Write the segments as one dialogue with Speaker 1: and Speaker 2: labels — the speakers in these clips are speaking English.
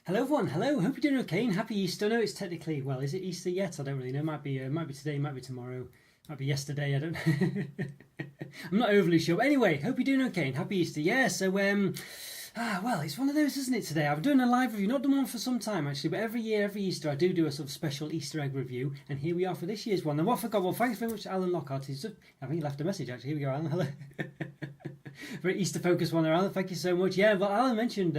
Speaker 1: Hello everyone, hello, hope you're doing okay and happy Easter. No, it's technically, well, is it Easter yet? I don't really know, might be today, might be tomorrow, might be yesterday, I don't know. I'm not overly sure, but anyway, hope you're doing okay and happy Easter. Yeah, so, well, it's one of those, isn't it, today? I've done a live review, not done one for some time actually, but every year, every Easter, I do a sort of special Easter egg review, and here we are for this year's one. And what I forgot, well, thanks very much to Alan Lockhart. I think he left a message actually. Here we go, Alan, hello. Very Easter focused one there, Alan. Thank you so much. Yeah, well, Alan mentioned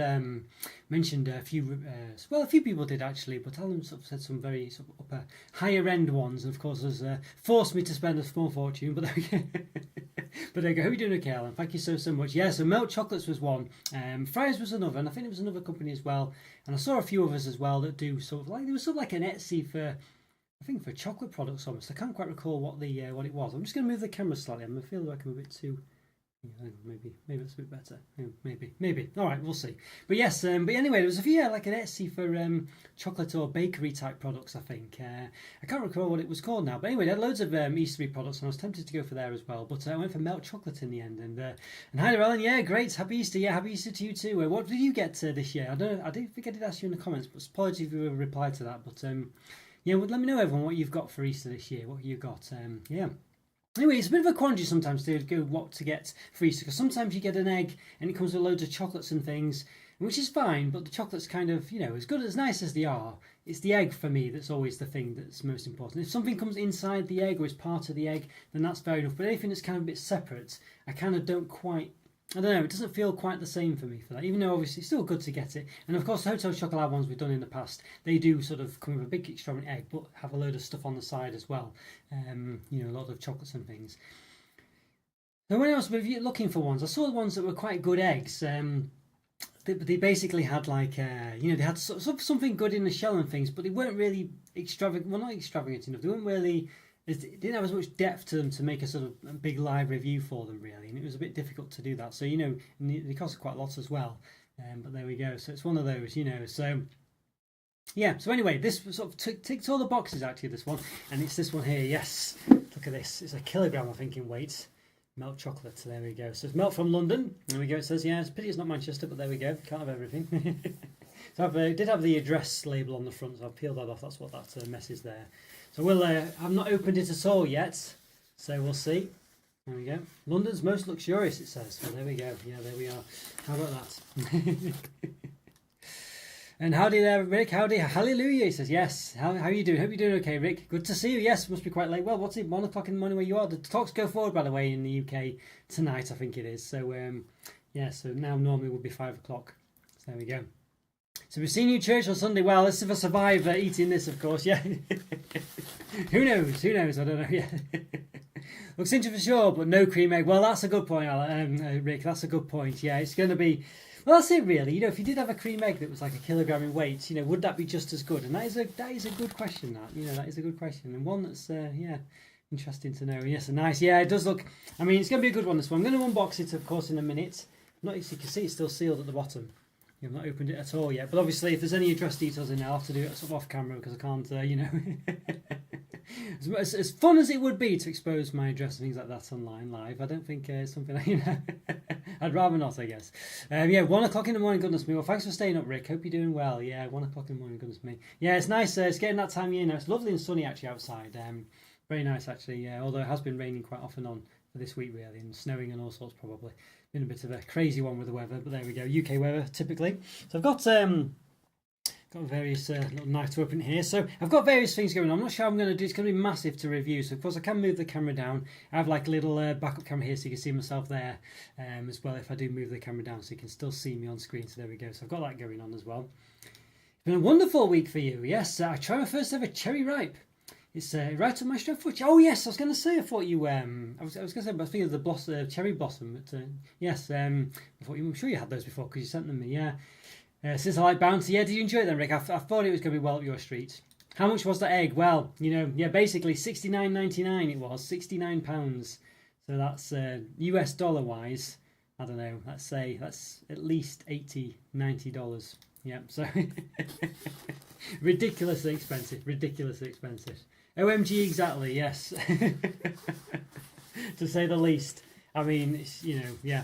Speaker 1: a few, well, a few people did actually, but Alan sort of said some very sort of upper, higher end ones, and of course has forced me to spend a small fortune. But there we go. But there you go. How are you doing, okay, Alan? Thank you so much. Yeah, so Milk Chocolates was one, Fryers was another, and I think there was another company as well, and I saw a few others as well that do sort of like, there was sort of like an Etsy for, I think, for chocolate products almost. I can't quite recall what it was. I'm just going to move the camera slightly. I'm going to feel like I'm a bit too. Maybe it's a bit better. Maybe. All right, we'll see. But yes, but anyway, there was a few, like an Etsy for chocolate or bakery type products. I think I can't recall what it was called now. But anyway, they had loads of Eastery products, and I was tempted to go for there as well. But I went for Milk Chocolate in the end. And hi there, Ellen. Yeah, great. Happy Easter. Yeah, happy Easter to you too. What did you get this year? I don't know. I did think I did ask you in the comments, but apologies if you replied to that. But yeah, well, let me know, everyone, what you've got for Easter this year. What you got? Yeah. Anyway, it's a bit of a quandary sometimes to go what to get for Easter, because sometimes you get an egg and it comes with loads of chocolates and things, which is fine, but the chocolate's kind of, as good, as nice as they are, it's the egg for me that's always the thing that's most important. If something comes inside the egg or is part of the egg, then that's fair enough, but anything that's kind of a bit separate, I kind of don't quite, I don't know, it doesn't feel quite the same for me for that, even though obviously it's still good to get it. And of course, the Hotel Chocolat ones we've done in the past, they do sort of come with a big extravagant egg, but have a load of stuff on the side as well. A lot of chocolates and things. So when I was looking for ones, I saw the ones that were quite good eggs. They basically had like, they had something good in the shell and things, but they weren't really extravagant. Well, not extravagant enough. They weren't really. It didn't have as much depth to them to make a sort of big live review for them, really, and it was a bit difficult to do that. So they cost quite a lot as well. But there we go. So it's one of those, So yeah. So anyway, this sort of ticked all the boxes actually. This one, and it's this one here. Yes, look at this. It's a kilogram, I think, in weight. Milk chocolate. There we go. So it's milk from London. There we go. It says, yeah, it's pity it's not Manchester, but there we go. Can't have everything. So I did have the address label on the front, so I've peeled that off. That's what that mess is there. So I've not opened it at all yet, so we'll see. There we go. London's most luxurious, it says. So there we go. Yeah, there we are. How about that? And howdy there, Rick. Howdy. Hallelujah. He says, yes. How are you doing? Hope you're doing okay, Rick. Good to see you. Yes, must be quite late. Well, what's it? 1 o'clock in the morning where you are? The talks go forward, by the way, in the UK tonight, I think it is. So, yeah, so now normally would be 5 o'clock. So there we go. So we've seen you church on Sunday. Well, let's see if I survive eating this, of course. Yeah. Who knows? I don't know. Yeah. Looks interesting for sure, but no cream egg. Well, that's a good point, Rick. That's a good point. Yeah, it's going to be. Well, that's it really. If you did have a cream egg that was like a kilogram in weight, would that be just as good? And that is a good question. That is a good question, and one that's interesting to know. Yes, nice. Yeah, it does look. I mean, it's going to be a good one. This one. I'm going to unbox it, of course, in a minute. Not, as you can see, it's still sealed at the bottom. I've not opened it at all yet, but obviously if there's any address details in there, I'll have to do it sort of off camera because I can't, as fun as it would be to expose my address and things like that online live, I don't think it's something I'd rather not, I guess. Yeah, 1 o'clock in the morning, goodness me. Well, thanks for staying up, Rick. Hope you're doing well. Yeah, 1 o'clock in the morning, goodness me. Yeah, it's nice. It's getting that time of year now. It's lovely and sunny actually outside. Very nice actually. Yeah, although it has been raining quite off and on for this week really, and snowing and all sorts probably. Been a bit of a crazy one with the weather, but there we go. UK weather typically. So I've got various little knife to open here. So I've got various things going on. I'm not sure how I'm going to do. It's going to be massive to review. So of course I can move the camera down. I have like a little backup camera here, so you can see myself there as well. If I do move the camera down, so you can still see me on screen. So there we go. So I've got that going on as well. It's been a wonderful week for you. Yes, I tried my first ever cherry ripe. It's right up my street. Oh yes, I was going to say. I thought you. I was going to say. But I think of the cherry blossom. But yes, I'm sure you had those before because you sent them me. Yeah. Since I like bounty, yeah. Did you enjoy it then, Rick? I thought it was going to be well up your street. How much was that egg? Well, yeah, basically £69.99. It was £69. So that's US dollar wise. I don't know. Let's say that's at least $80-90. Yeah. So ridiculously expensive. OMG, exactly, yes. To say the least. I mean, it's, you know, yeah,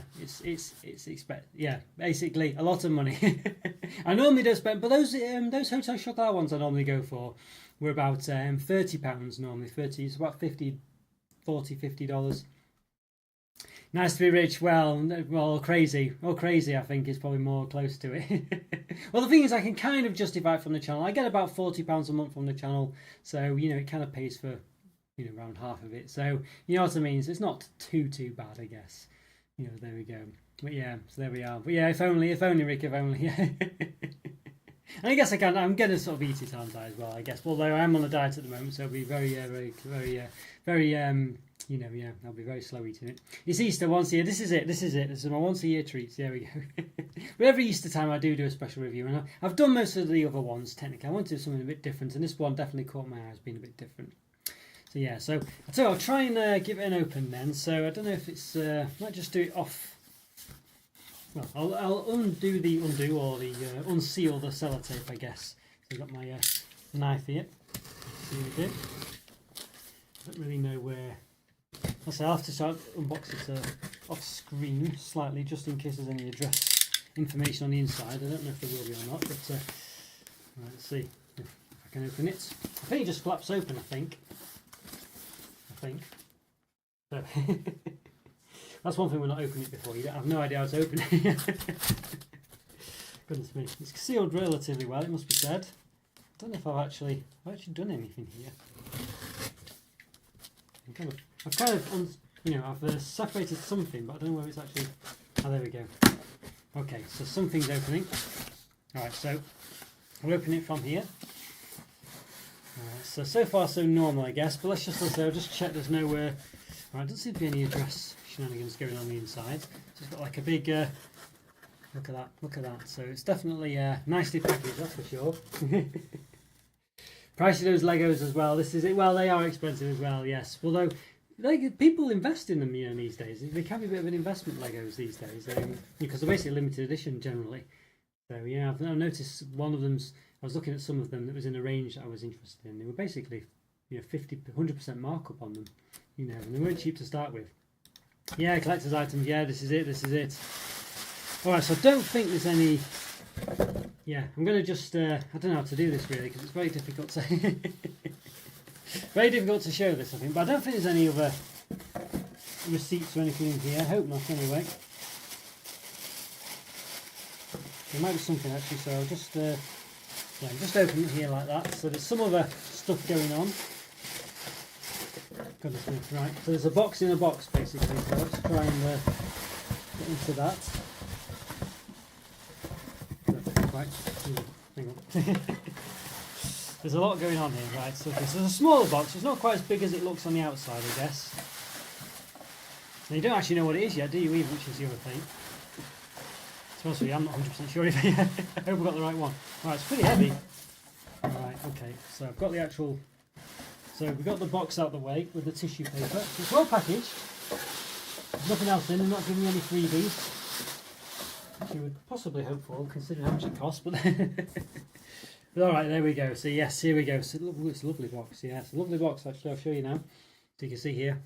Speaker 1: yeah, basically a lot of money. I normally don't spend, but those Hotel Chocolat ones I normally go for were about £30 normally. 30, it's about 50, 40, $50. Nice to be rich. Well, crazy. Well, crazy, I think, is probably more close to it. Well, the thing is, I can kind of justify it from the channel. I get about £40 a month from the channel, so, you know, it kind of pays for, you know, around half of it. So, you know what I mean? So it's not too bad, I guess. You know, there we go. But yeah, so there we are. But yeah, if only, Rick, if only. Yeah. And I guess I'm going to sort of eat it, aren't I, as well, I guess. Although I am on a diet at the moment, so it'll be very, you know, yeah, I'll be very slow eating it. It's Easter once a year. This is it. This is my once a year treats. There we go. But every Easter time I do a special review, and I've done most of the other ones, technically. I want to do something a bit different, and this one definitely caught my eye as being a bit different. So yeah, so I'll try and give it an open then. So I don't know if it's, might just do it off. Well, I'll undo the undo, or the unseal the sellotape, I guess. So I've got my knife here. See what we do. I don't really know where. I'll have to start unbox it off screen slightly, just in case there's any address information on the inside. I don't know if there will be or not, but right, let's see if I can open it. I think it just flaps open. I think. So that's one thing we're not opening it before. You don't have no idea how to open it. Goodness me, it's sealed relatively well. It must be said. I don't know if I've actually done anything here. I've kind of you know, I've separated something, but I don't know where it's actually. Oh, there we go. Okay, so something's opening. All right, so we'll open it from here. So far so normal, I guess. But let's I'll just check. There's nowhere. Right, doesn't seem to be any address shenanigans going on the inside. So it's got like a big. Look at that. So it's definitely nicely packaged, that's for sure. Price of those Legos as well. This is it. Well, they are expensive as well. Yes, although people invest in them, you know, these days. They can be a bit of an investment, Legos these days, because they're basically limited edition generally. So yeah, I've noticed one of them's. I was looking at some of them that was in a range that I was interested in. They were basically, you know, 100% markup on them, you know, and they weren't cheap to start with. Yeah, collector's items. Yeah, this is it. All right, so I don't think there's any. Yeah, I'm going to just. I don't know how to do this really, because it's very difficult to. Very difficult to show this, I think, but I don't think there's any other receipts or anything in here. I hope not, anyway. There might be something actually, so I'll just just open it here like that. So there's some other stuff going on. Goodness me, right. So there's a box in a box basically. So let's try and get into that. Right. Hang on. There's a lot going on here, right? So there's a smaller box. It's not quite as big as it looks on the outside, I guess. And you don't actually know what it is yet, do you? Even, which is the other thing. Honestly, I'm not 100% sure if I hope I've got the right one. Right, it's pretty heavy. Alright, okay, so I've got the actual. So we've got the box out the way with the tissue paper. It's well packaged. There's nothing else in, they're not giving me any freebies. Which you would possibly hope for, considering how much it costs, but. But alright, there we go. So yes, here we go. So, it's a lovely box. Yeah, it's a lovely box actually. I'll show you now. So you can see here.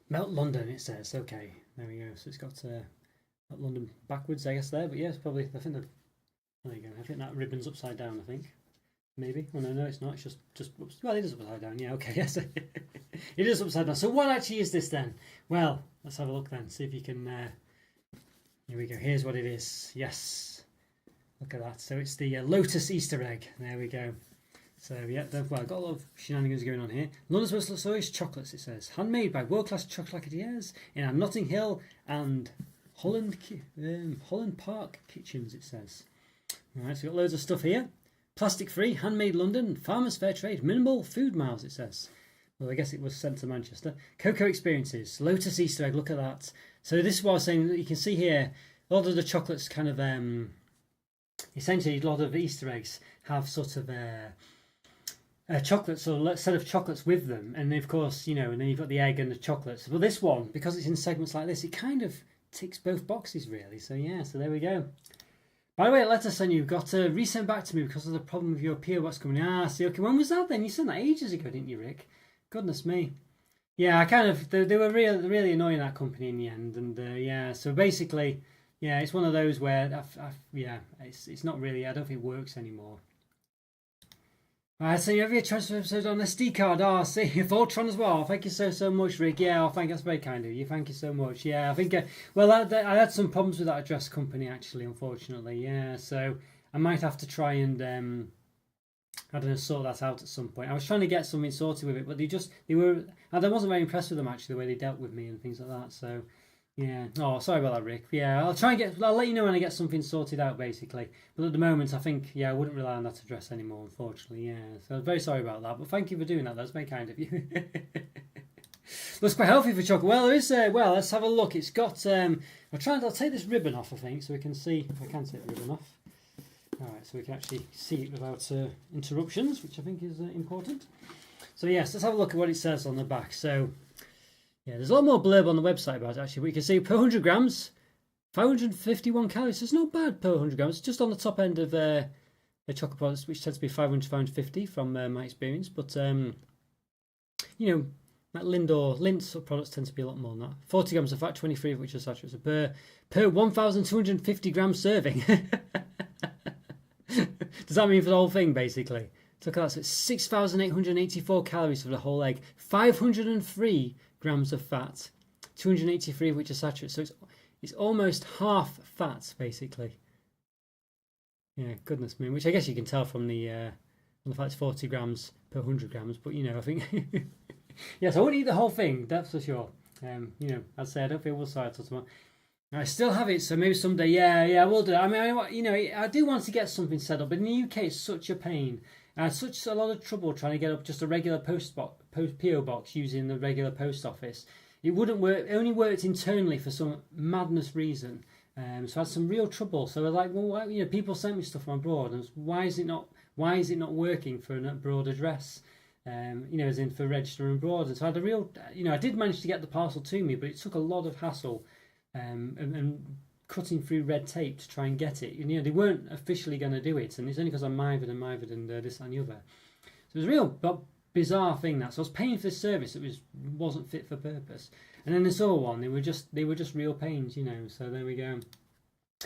Speaker 1: Melt London, it says. Okay, there we go. So it's got London backwards, I guess there. But yeah, it's probably. I think there you go. I think that ribbon's upside down. I think maybe. Oh no, it's not. It's just. Well, it is upside down. Yeah. Okay. Yes. It is upside down. So what actually is this then? Well, let's have a look then. See if you can. Here we go. Here's what it is. Yes. Look at that. So it's the Lotus Easter egg. There we go. So yeah, well, I've got a lot of shenanigans going on here. London's most luxurious chocolates, it says. Handmade by world-class chocolatiers in our Notting Hill and Holland Park kitchens, it says. Alright, so we've got loads of stuff here. Plastic-free, handmade London, farmers fair trade, minimal food miles, it says. Well, I guess it was sent to Manchester. Cocoa experiences, Lotus Easter egg, look at that. So this is what I was saying, you can see here, a lot of the chocolates kind of... essentially, a lot of Easter eggs have sort of chocolates or a set of chocolates with them, and of course, you know, and then you've got the egg and the chocolates. But this one, because it's in segments like this, it kind of ticks both boxes really. So yeah, so there we go. By the way, a letter sent you got resent back to me because of the problem with your PO box coming. Ah, see, okay, when was that then? You sent that ages ago, didn't you, Rick? Goodness me. Yeah, I kind of they were really annoying, that company, in the end, and yeah. So basically, yeah, it's one of those where yeah, it's not really. I don't think it works anymore. So you have your transfer episode on SD card. Oh, see, Voltron as well. Thank you so much, Rick. Yeah, I think that's very kind of you. Thank you so much. Yeah, I think well, I had some problems with that address company actually, unfortunately. Yeah, so I might have to try and I don't know, sort that out at some point. I was trying to get something sorted with it, but they were. I wasn't very impressed with them actually, the way they dealt with me and things like that. So yeah. Oh, sorry about that, Rick. Yeah, I'll let you know when I get something sorted out, basically. But at the moment, I think, yeah, I wouldn't rely on that address anymore, unfortunately. Yeah. So I'm very sorry about that. But thank you for doing that. That's very kind of you. Looks quite healthy for chocolate. Well, there is. Well, let's have a look. It's got. I'll take this ribbon off, I think, so we can see if I can take the ribbon off. All right, so we can actually see it without interruptions, which I think is important. So yes, let's have a look at what it says on the back. So. Yeah, there's a lot more blurb on the website about it, actually. We can see per 100 grams, 551 calories. It's not bad per 100 grams. It's just on the top end of the chocolate products, which tends to be 500 to 550 from my experience. But, you know, that Lindt products tend to be a lot more than that. 40 grams of fat, 23 of which are saturated. So per 1,250 gram serving. Does that mean for the whole thing, basically? Look at that. So it's 6,884 calories for the whole egg. 503 grams of fat, 283 of which are saturated. So it's almost half fat, basically. Yeah, goodness me. Which I guess you can tell from the fact it's 40 grams per 100 grams. But you know, I think yes, I won't eat the whole thing. That's for sure. You know, I'd say I don't think we'll start until tomorrow. I still have it, so maybe someday. Yeah, I will do it. I mean, you know, I do want to get something set up, but in the UK, it's such a pain. I had such a lot of trouble trying to get up just a regular PO box using the regular post office. It wouldn't work. It only worked internally for some madness reason. So I had some real trouble. So I was like, well, why, you know, people sent me stuff from abroad, and why is it not working for an abroad address? You know, as in for registering abroad. And so I had a real, you know, I did manage to get the parcel to me, but it took a lot of hassle and cutting through red tape to try and get it. You know, they weren't officially going to do it, and it's only because I'm mithered and this and the other. So it was a real bizarre thing that. So I was paying for this service that wasn't fit for purpose. And then this other one, they were just real pains, you know. So there we go.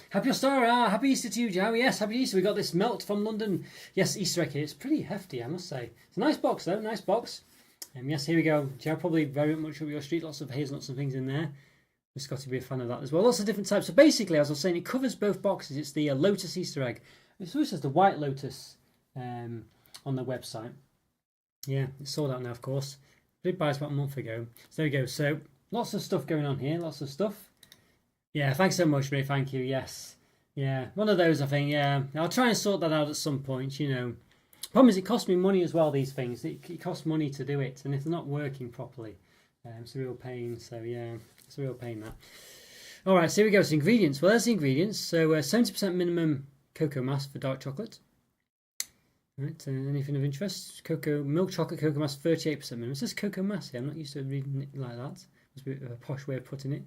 Speaker 1: Happy Easter! Happy Easter to you, Joe. Yes, happy Easter. We got this melt from London. Yes, Easter egg here. It's pretty hefty, I must say. It's a nice box though, nice box. Yes, here we go. Joe, probably very much up your street. Lots of hazelnuts and things in there. It's got to be a fan of that as well. Lots of different types. So basically, as I was saying, it covers both boxes. It's the Lotus Easter egg. It also says the White Lotus on the website. Yeah, it's sold out now, of course. I did buy it about a month ago. So there we go. So lots of stuff going on here. Lots of stuff. Yeah, thanks so much, Ray. Thank you. Yes. Yeah, one of those, I think. Yeah, I'll try and sort that out at some point, you know. Problem is, it costs me money as well, these things. It costs money to do it. And if they're not working properly, it's a real pain. So, yeah. It's a real pain, that. All right, so here we go. So ingredients. Well, there's the ingredients. So 70% minimum cocoa mass for dark chocolate. All right, anything of interest? Milk chocolate cocoa mass, 38% minimum. It says cocoa mass here. I'm not used to reading it like that. It's a bit of a posh way of putting it.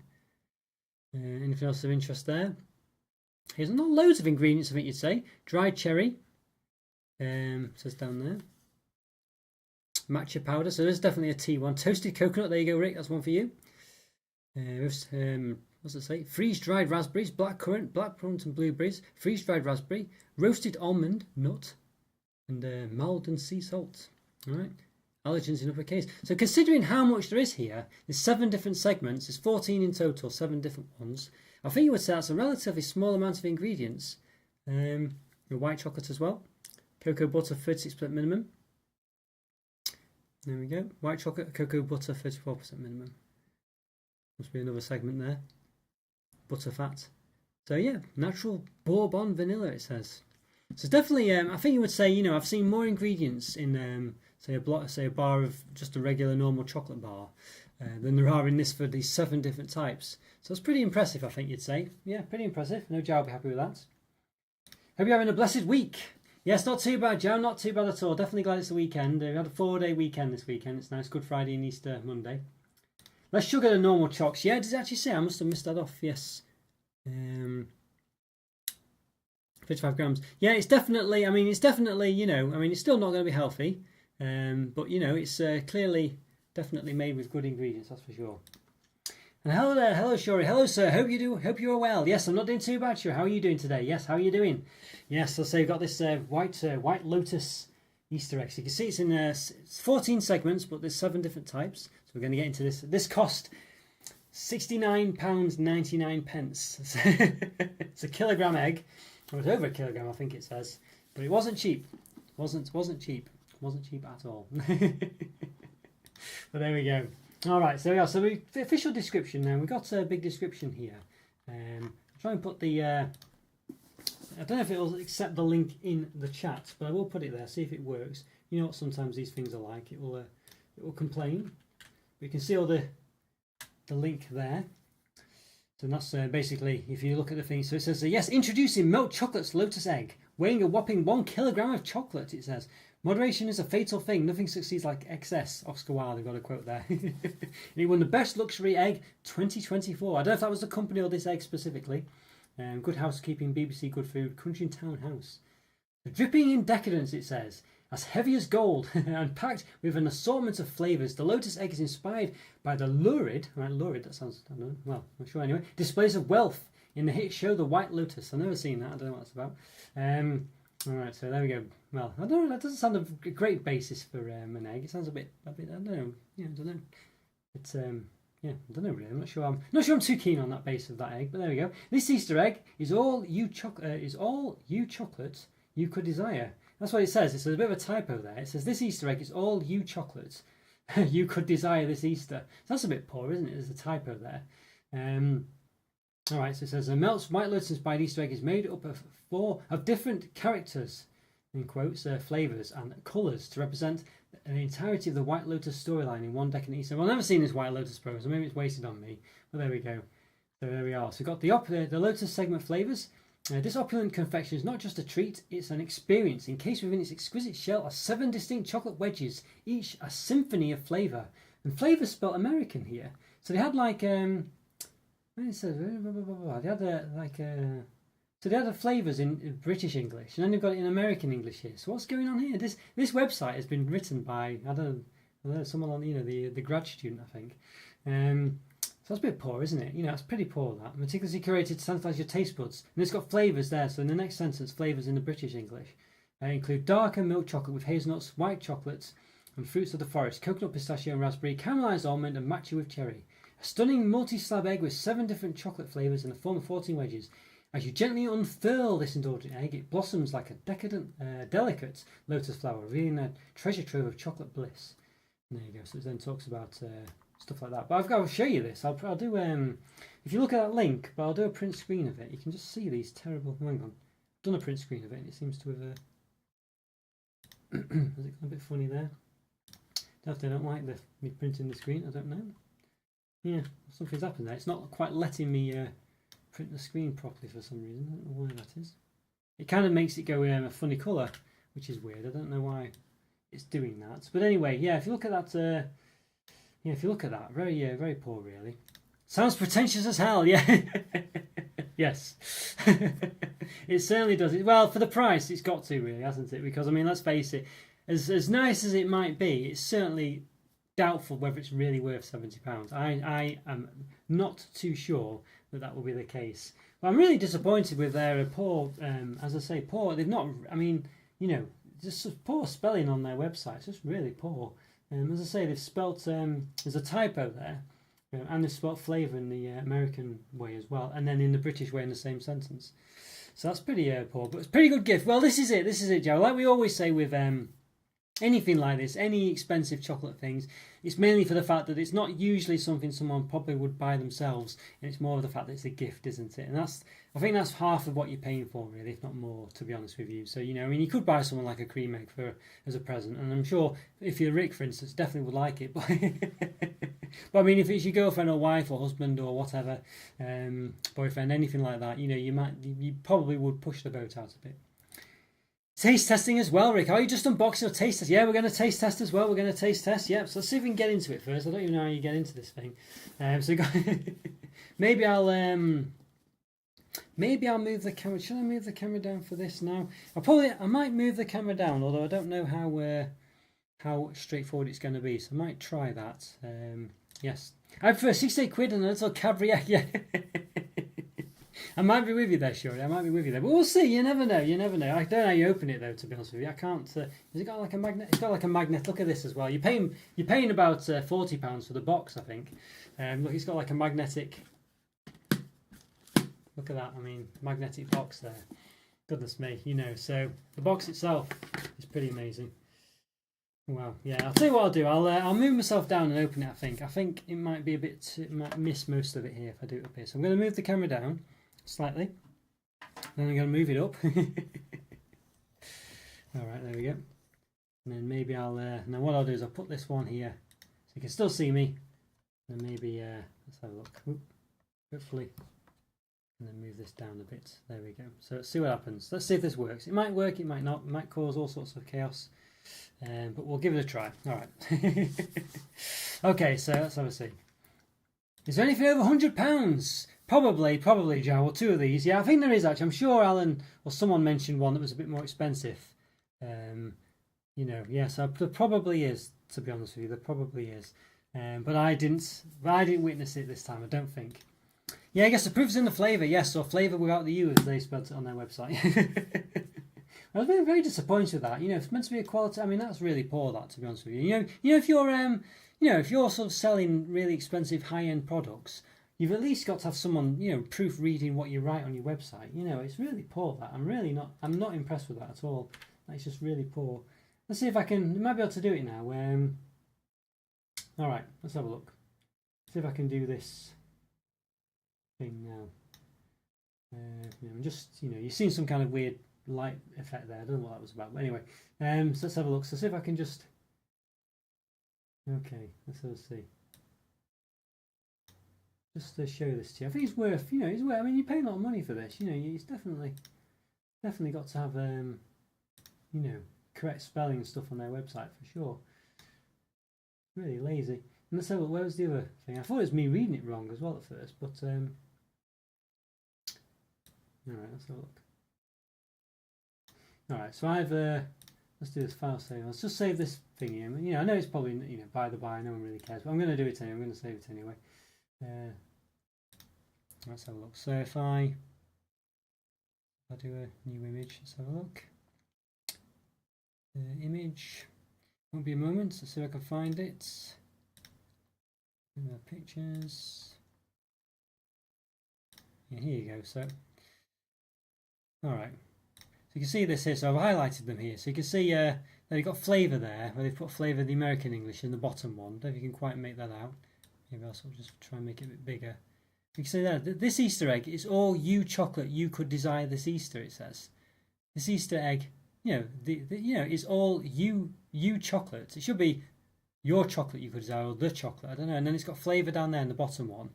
Speaker 1: Anything else of interest there? Here's not loads of ingredients, I think you'd say. Dried cherry. Says down there. Matcha powder. So there's definitely a tea one. Toasted coconut. There you go, Rick. That's one for you. What's it say? Freeze-dried raspberries, blackcurrant, blackcurrant and blueberries, freeze-dried raspberry, roasted almond, nut, and Malden sea salt. All right. Allergens in uppercase. So considering how much there is here, there's 7 different segments. There's 14 in total, 7 different ones. I think you would say that's a relatively small amount of ingredients. Your white chocolate as well. Cocoa butter, 36% minimum. There we go. White chocolate, cocoa butter, 34% minimum. Must be another segment there. Butter fat. So yeah, natural bourbon vanilla, it says. So definitely, I think you would say, you know, I've seen more ingredients in, say a bar of just a regular normal chocolate bar than there are in this for these 7 different types. So it's pretty impressive, I think you'd say. Yeah, pretty impressive. No Joe will be happy with that. Hope you're having a blessed week. Yes, not too bad, Joe. Not too bad at all. Definitely glad it's the weekend. We had a 4-day weekend this weekend. It's nice. Good Friday and Easter Monday. Less sugar than normal chocks. Yeah, does it actually say? I must have missed that off. Yes. 55 grams. Yeah, it's definitely, you know, it's still not going to be healthy. But, you know, it's clearly Definitely made with good ingredients, that's for sure. And hello there, hello Shori, hello sir. Hope you are well. Yes, I'm not doing too bad, sure. How are you doing today? Yes, how are you doing? Yes, let's say we've got this white lotus Easter egg. So you can see it's in it's 14 segments, but there's 7 different types. So we're going to get into this. This cost £69.99. It's a kilogram egg. It was over a kilogram, I think it says, but it wasn't cheap. Wasn't cheap. Wasn't cheap at all. But there we go. All right, so yeah, so the official description now. We've got a big description here. Try and put the. I don't know if it will accept the link in the chat, but I will put it there. See if it works. You know what? Sometimes these things are like. It will complain. We can see all the link there. So that's basically, if you look at the thing. So it says, yes, introducing milk chocolate's lotus egg, weighing a whopping 1 kilogram of chocolate. It says. Moderation is a fatal thing. Nothing succeeds like excess. Oscar Wilde, I've got a quote there. And he won the Best Luxury Egg 2024. I don't know if that was the company or this egg specifically. Good housekeeping, BBC Good Food, Country and Town House. Dripping in decadence, it says. As heavy as gold and packed with an assortment of flavours, the lotus egg is inspired by the lurid, that sounds, I don't know, well, I'm not sure anyway, displays of wealth in the hit show The White Lotus. I've never seen that, I don't know what that's about. Alright, so there we go. Well, I don't know, that doesn't sound a great basis for an egg. It sounds a bit, I don't know. Yeah, I don't know. It's, yeah, I don't know really. I'm not sure I'm too keen on that base of that egg, but there we go. This Easter egg is all you chocolate you could desire. That's what it says. It's a bit of a typo there. It says this Easter egg is all you chocolate you could desire this Easter. So that's a bit poor, isn't it? There's a typo there. All right, so it says a melts white lotus inspired Easter egg is made up of 4 different characters, in quotes, flavors and colors to represent the entirety of the White Lotus storyline in one decade Easter. Well, I've never seen this White Lotus program, so maybe it's wasted on me. But there we go. So there we are. So we've got the Lotus segment flavors. This opulent confection is not just a treat; it's an experience. Encased within its exquisite shell are 7 distinct chocolate wedges, each a symphony of flavor. And flavors spelled American here. So they had like it says they had so they had the flavours in British English, and then they've got it in American English here. So what's going on here? This website has been written by I don't know someone on the grad student, I think. So that's a bit poor, isn't it? You know, it's pretty poor that. Meticulously curated to sanitize your taste buds, and it's got flavours there. So in the next sentence, flavours in the British English include darker milk chocolate with hazelnuts, white chocolates, and fruits of the forest, coconut, pistachio, and raspberry, caramelized almond, and matcha with cherry. A stunning multi-slab egg with 7 different chocolate flavours in the form of 14 wedges. As you gently unfurl this indulgent egg, it blossoms like a delicate lotus flower, revealing a treasure trove of chocolate bliss. And there you go. So it then talks about stuff like that. But I've got to show you this. I'll do if you look at that link, but I'll do a print screen of it. You can just see these terrible. Hang on, I've done a print screen of it. And it seems to have. Has it gone a bit funny there? If they don't like me printing the screen, I don't know. Yeah, something's happened there. It's not quite letting me print the screen properly for some reason. I don't know why that is. It kind of makes it go a funny colour, which is weird. I don't know why it's doing that. But anyway, yeah, if you look at that, very poor, really. Sounds pretentious as hell, yeah. Yes. It certainly does. Well, for the price, it's got to, really, hasn't it? Because, I mean, let's face it, as nice as it might be, it's certainly doubtful whether it's really worth £70. I am not too sure that will be the case. But I'm really disappointed with their poor, as I say, poor. They've not, I mean, you know, just poor spelling on their website. It's just really poor. As I say, they've spelt, there's a typo there, and they've spelt flavour in the American way as well, and then in the British way in the same sentence. So that's pretty poor, but it's a pretty good gift. Well, this is it, Joe. Like we always say with anything like this, any expensive chocolate things, it's mainly for the fact that it's not usually something someone probably would buy themselves, and it's more of the fact that it's a gift, isn't it? And I think that's half of what you're paying for, really, if not more, to be honest with you. So, you know, I mean, you could buy someone like a cream egg as a present, and I'm sure if you're Rick, for instance, definitely would like it. But I mean, if it's your girlfriend or wife or husband or whatever, boyfriend, anything like that, you know, you probably would push the boat out a bit. Taste testing as well, Rick. Are you just unboxing or taste test? Yeah, we're going to taste test as well. We're going to taste test. Yeah, so let's see if we can get into it first. I don't even know how you get into this thing. Maybe I'll move the camera. Should I move the camera down for this now? I might move the camera down, although I don't know how. how straightforward it's going to be. So I might try that. Yes, I prefer 68 quid and a little caviar. Yeah. I might be with you there, Shorty. I might be with you there, but we'll see. You never know. You never know. I don't know how you open it though. To be honest with you, I can't. Has it got like a magnet? It's got like a magnet. Look at this as well. You're paying about £40 for the box, I think. Look, it's got like a magnetic. Look at that. I mean, magnetic box there. Goodness me, you know. So the box itself is pretty amazing. Well, yeah. I'll tell you what I'll do. I'll move myself down and open it. I think it might be a bit. It might miss most of it here if I do it up here. So I'm going to move the camera down slightly. Then I'm going to move it up. All right, there we go. And then maybe I'll. Now what I'll do is I'll put this one here so you can still see me. And maybe let's have a look. Oop, hopefully. And then move this down a bit. There we go. So let's see what happens. Let's see if this works. It might work, it might not. It might cause all sorts of chaos. But we'll give it a try. All right. Okay, so let's have a see. Is there anything over £100? Probably, Joe. Well, two of these. Yeah, I think there is actually. I'm sure Alan or someone mentioned one that was a bit more expensive. You know, yes, there probably is. To be honest with you, there probably is. But I didn't witness it this time. I don't think. Yeah, I guess the proof's in the flavour. Yes, or flavour without the U, as they spelled it on their website. I was very, very disappointed with that. You know, if it's meant to be a quality, I mean, that's really poor. That, to be honest with you, you know, if you're sort of selling really expensive high-end products, you've at least got to have someone, you know, proofreading what you write on your website. You know, it's really poor. That I'm not impressed with that at all. It's just really poor. Let's see if I might be able to do it now. All right, let's have a look. See if I can do this thing now. You know, just, you know, you've seen some kind of weird light effect there. I don't know what that was about, but anyway. So let's have a look. So see if I can just. Okay, let's see. Just to show this to you, I think it's worth. You know, it's worth. I mean, you're paying a lot of money for this. You know, it's definitely got to have you know, correct spelling and stuff on their website for sure. Really lazy. And let's have a look. Where was the other thing? I thought it was me reading it wrong as well at first, but all right, let's have a look. All right, so I've let's do this file save. Let's just save this thing here. You know, I know it's probably, you know, by the by, no one really cares, but I'm going to do it anyway. I'm going to save it anyway. Let's have a look. So if I do a new image, let's have a look. Image. Won't be a moment. Let's see if I can find it. Pictures. Yeah, here you go. So, all right. So you can see this here. So I've highlighted them here. So you can see they've got flavour there, where they've put flavour of the American English in the bottom one. I don't know if you can quite make that out. Maybe I'll sort of just try and make it a bit bigger. You can see there, this Easter egg is all you chocolate you could desire this Easter. It says this Easter egg. You know, you know, it's all you chocolate. It should be your chocolate you could desire, or the chocolate. I don't know. And then it's got flavour down there in the bottom one.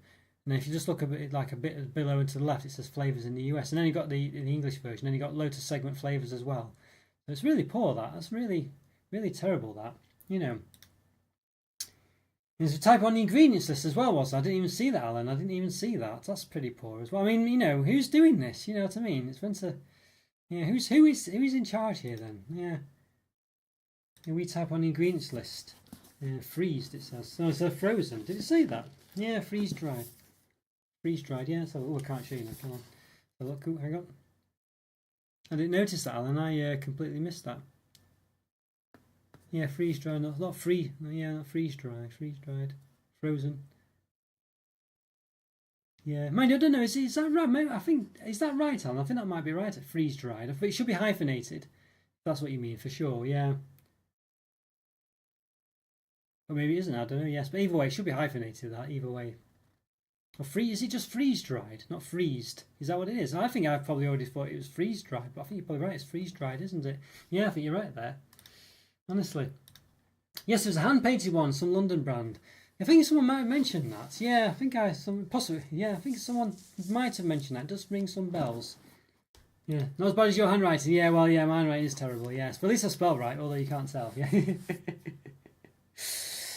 Speaker 1: And then if you just look a bit below and to the left, it says flavours in the US. And then you've got the English version. And you've got loads of segment flavours as well. So it's really poor. That's really, really terrible. That, you know. There's a type on the ingredients list as well. I didn't even see that, Alan. I didn't even see that. That's pretty poor as well. I mean, you know, who's doing this? You know what I mean? It's meant to. Yeah, who is in charge here then? Yeah. We type on the ingredients list. Freezed, it says. No, it's frozen. Did it say that? Yeah, freeze dried. Freeze dried, yeah. So, I can't show you now. Come on. So look, hang on. I didn't notice that, Alan. I completely missed that. Yeah, freeze dried. Not free. Yeah, not freeze dried. Freeze dried. Frozen. Yeah, mind you, I don't know. Is that right? Maybe, I think is that right, Alan? I think that might be right. At freeze dried. I think it should be hyphenated. That's what you mean for sure. Yeah. Or maybe it isn't. I don't know. Yes, but either way, it should be hyphenated. That either way. Or is it just freeze dried, not freezed? Is that what it is? I think I probably already thought it was freeze dried, but I think you're probably right. It's freeze dried, isn't it? Yeah, I think you're right there. Honestly. Yes, there's a hand painted one, some London brand. I think someone might have mentioned that. Yeah, I think possibly. Yeah, I think someone might have mentioned that. It does ring some bells. Yeah, not as bad as your handwriting. Yeah, well, yeah, my handwriting is terrible. Yes, but at least I spell right, although you can't tell. Yeah.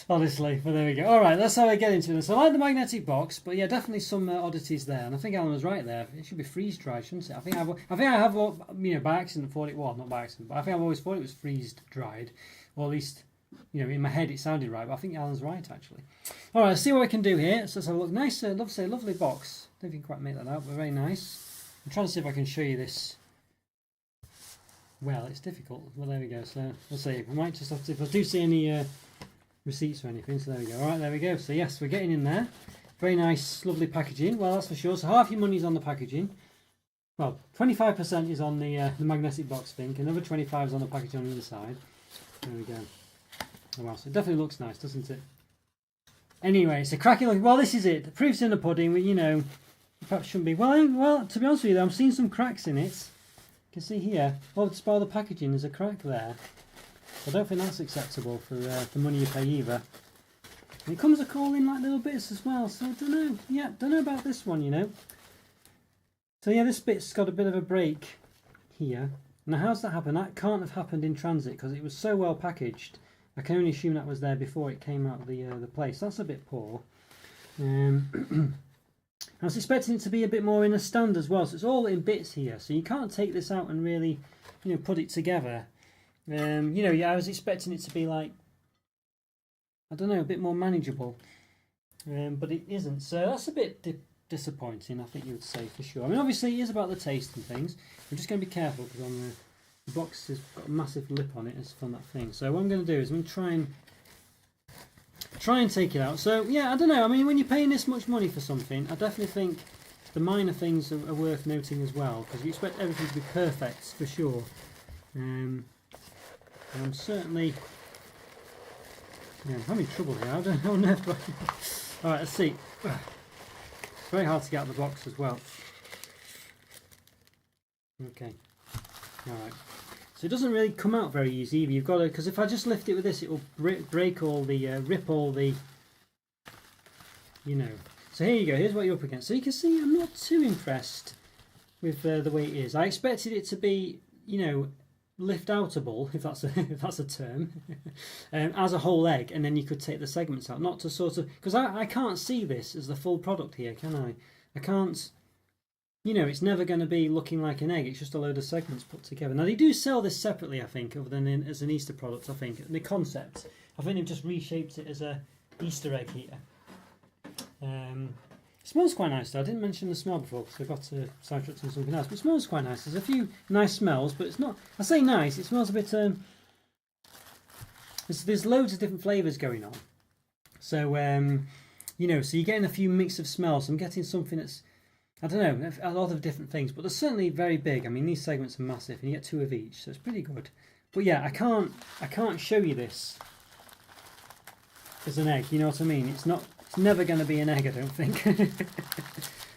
Speaker 1: Honestly, but there we go. All right, that's how I get into this. I like the magnetic box, but yeah, definitely some oddities there. And I think Alan was right there. It should be freeze dried, shouldn't it? I think I have, you know, by accident thought it was, not by accident, but I think I've always thought it was freeze dried, or at least in my head it sounded right, but I think Alan's right actually. All right, let's see what I can do here. So let's have a look. Nice, lovely box. Don't know if you can quite make that out, but very nice. I'm trying to see if I can show you this. Well, it's difficult. Well, there we go. So we'll see. We might just have to, if I do see any receipts or anything. So there we go. All right, there we go. So yes, we're getting in there. Very nice, lovely packaging. Well, that's for sure. So half your money's on the packaging. Well, 25% is on the magnetic box thing. Another 25% is on the packaging on the other side. There we go. Oh, wow, so it definitely looks nice, doesn't it? Anyway, it's a cracking look. Well, this is it. The proof's in the pudding. Perhaps shouldn't be. Well, to be honest with you, I'm seeing some cracks in it. You can see here. Oh, to spoil the packaging, there's a crack there. I don't think that's acceptable for the money you pay either. And it comes all in like little bits as well. So I don't know. Yeah, don't know about this one. So yeah, this bit's got a bit of a break here. Now, how's that happen? That can't have happened in transit because it was so well packaged. I can only assume that was there before it came out of the place. That's a bit poor. I was expecting it to be a bit more in a stand as well, so it's all in bits here. So you can't take this out and really, put it together. Yeah, I was expecting it to be like, I don't know, a bit more manageable. But it isn't. So that's a bit disappointing, I think you would say, for sure. I mean, obviously it is about the taste and things. I'm just going to be careful because on the box has got a massive lip on it. It's from that thing. So what I'm going to do is I'm going to try and take it out. So yeah, I don't know. I mean, when you're paying this much money for something, I definitely think the minor things are worth noting as well, because you expect everything to be perfect for sure. And I'm certainly, I'm having trouble here. I don't know if all right, let's see. It's very hard to get out of the box as well. Okay. All right. So it doesn't really come out very easy either. You've got to, because if I just lift it with this, it will break all the, rip all the, So here you go. Here's what you're up against. So you can see I'm not too impressed with the way it is. I expected it to be, lift outable, if that's a term, as a whole egg, and then you could take the segments out, not to sort of, because I can't see this as the full product here, can I? I can't. It's never going to be looking like an egg. It's just a load of segments put together. Now, they do sell this separately, I think, other than as an Easter product, I think. And the concept, I think they've just reshaped it as a Easter egg here. It smells quite nice, though. I didn't mention the smell before, because I got sidetracked on something else. But it smells quite nice. There's a few nice smells, but it's not... I say nice, it smells a bit... There's loads of different flavours going on. So, so you're getting a few mix of smells. I'm getting something that's... I don't know, a lot of different things, but they're certainly very big. I mean, these segments are massive, and you get 2 of each, so it's pretty good. But yeah, I can't show you this as an egg. You know what I mean? It's never going to be an egg, I don't think.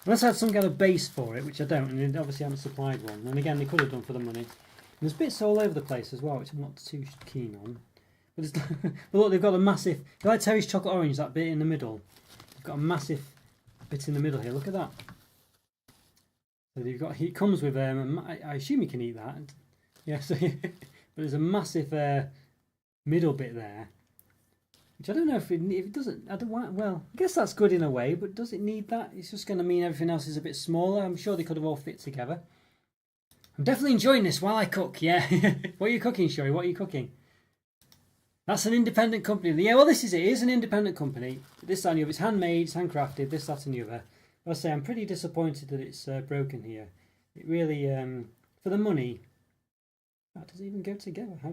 Speaker 1: Unless I had some kind of base for it, which I don't, and they obviously haven't supplied one. And again, they could have done for the money. And there's bits all over the place as well, which I'm not too keen on. But, but look, they've got a massive. You like Terry's chocolate orange? That bit in the middle. They've got a massive bit in the middle here. Look at that. So you've got, it comes with, I assume you can eat that. Yeah, so, but there's a massive middle bit there, which I don't know if it doesn't, well, I guess that's good in a way, but does it need that? It's just going to mean everything else is a bit smaller. I'm sure they could have all fit together. I'm definitely enjoying this while I cook, yeah. What are you cooking, Sherry? What are you cooking? That's an independent company. Yeah, well, this is it. It is an independent company. This, that, and the other. It's handmade, it's handcrafted, this, that, and the other. I say I'm pretty disappointed that it's broken here. It really, for the money, how does it even go together? I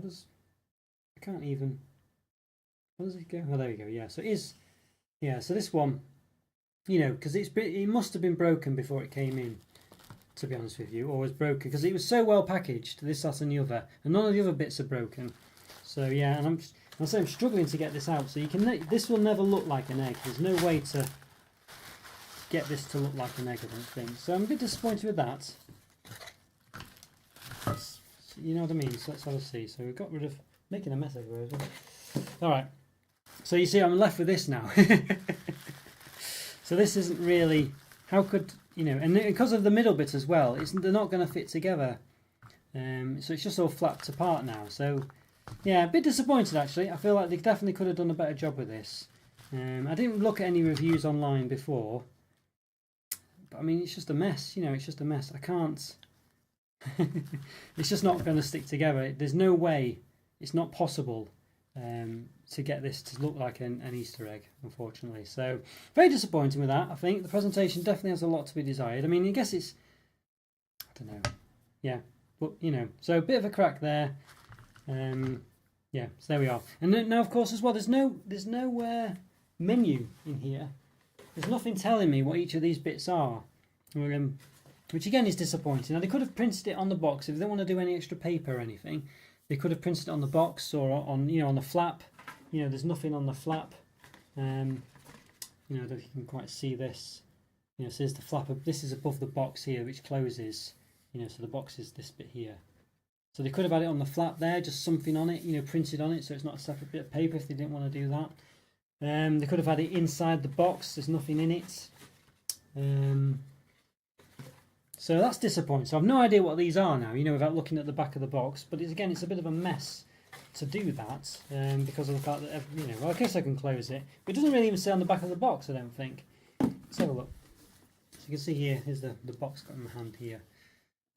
Speaker 1: can't even, how does it go? Oh, there we go, yeah. So it is, yeah, so this one, because it must have been broken before it came in, to be honest with you, or was broken, because it was so well packaged, this, that, and the other, and none of the other bits are broken. So yeah, and I'm struggling to get this out, so this will never look like an egg. There's no way to get this to look like an egg, I don't think. So I'm a bit disappointed with that. You know what I mean? So let's have a see. So we've got rid of, making a mess everywhere as well. Alright. So you see I'm left with this now. So this isn't really, how could, and because of the middle bit as well, they're not going to fit together. So it's just all flapped apart now. So yeah, a bit disappointed actually. I feel like they definitely could have done a better job with this. I didn't look at any reviews online before. I mean, it's just a mess, it's just a mess. I can't, it's just not going to stick together. There's no way, it's not possible to get this to look like an Easter egg, unfortunately. So very disappointing with that. I think the presentation definitely has a lot to be desired. I mean, I guess it's, I don't know, yeah, but you know, so a bit of a crack there. Yeah, so there we are. And then, now, of course, as well, there's no menu in here. There's nothing telling me what each of these bits are, which again is disappointing. Now they could have printed it on the box if they don't want to do any extra paper or anything. They could have printed it on the box or on on the flap. You know, there's nothing on the flap. You know, I don't know if you can quite see this. You know, so there's the flap. This is above the box here, which closes. You know, so the box is this bit here. So they could have had it on the flap there, just something on it, you know, printed on it, so it's not a separate bit of paper if they didn't want to do that. They could have had it inside the box. There's nothing in it. So that's disappointing. So I've no idea what these are now, you know, without looking at the back of the box. But again, it's a bit of a mess to do that because of the fact that, you know, well, I guess I can close it. But it doesn't really even say on the back of the box, I don't think. Let's have a look. So you can see here, here's the box got in my hand here.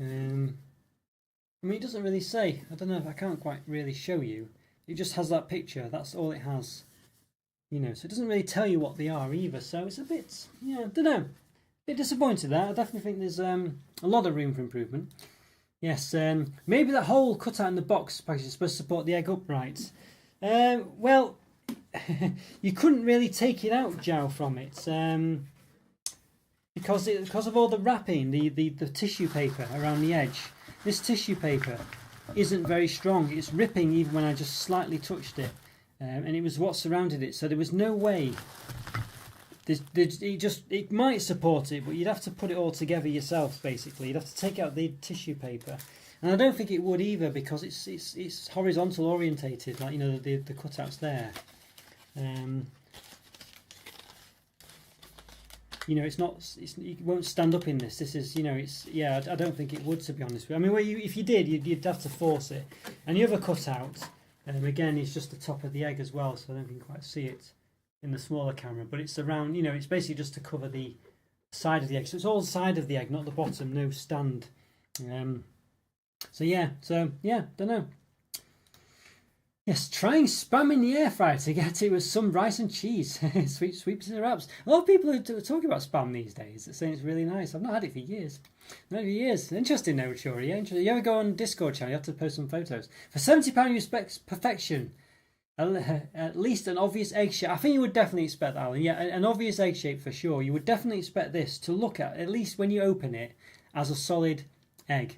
Speaker 1: I mean, it doesn't really say. I don't know if I can't quite really show you. It just has that picture. That's all it has. You know, so it doesn't really tell you what they are either. So it's a bit, yeah, I don't know. A bit disappointed there. I definitely think there's a lot of room for improvement. Yes, maybe that hole cut out in the box package is supposed to support the egg upright. Well, you couldn't really take it out, Jow, from it. Because of all the wrapping, the tissue paper around the edge. This tissue paper isn't very strong. It's ripping even when I just slightly touched it, and it was what surrounded it. So there was no way. It might support it, but you'd have to put it all together yourself. Basically, you'd have to take out the tissue paper, and I don't think it would either because it's horizontal orientated, like you know the cutouts there. You know, it won't stand up in this. This is, you know, I don't think it would, to be honest with you. I mean, if you did, you'd have to force it. And the other cutout, again, is just the top of the egg as well, so I don't think you can quite see it in the smaller camera. But it's around, you know, it's basically just to cover the side of the egg. So it's all side of the egg, not the bottom, no stand. So yeah, don't know. Yes, trying spam in the air fryer to get it with some rice and cheese. Sweet potato wraps. A lot of people are talking about spam these days. They're saying it's really nice. I've not had it for years. Not for years. Interesting though, Chori. Yeah, interesting. You ever go on Discord channel, you have to post some photos. For £70 you expect perfection. At least an obvious egg shape. I think you would definitely expect that, Alan. Yeah, an obvious egg shape for sure. You would definitely expect this to look at least when you open it, as a solid egg.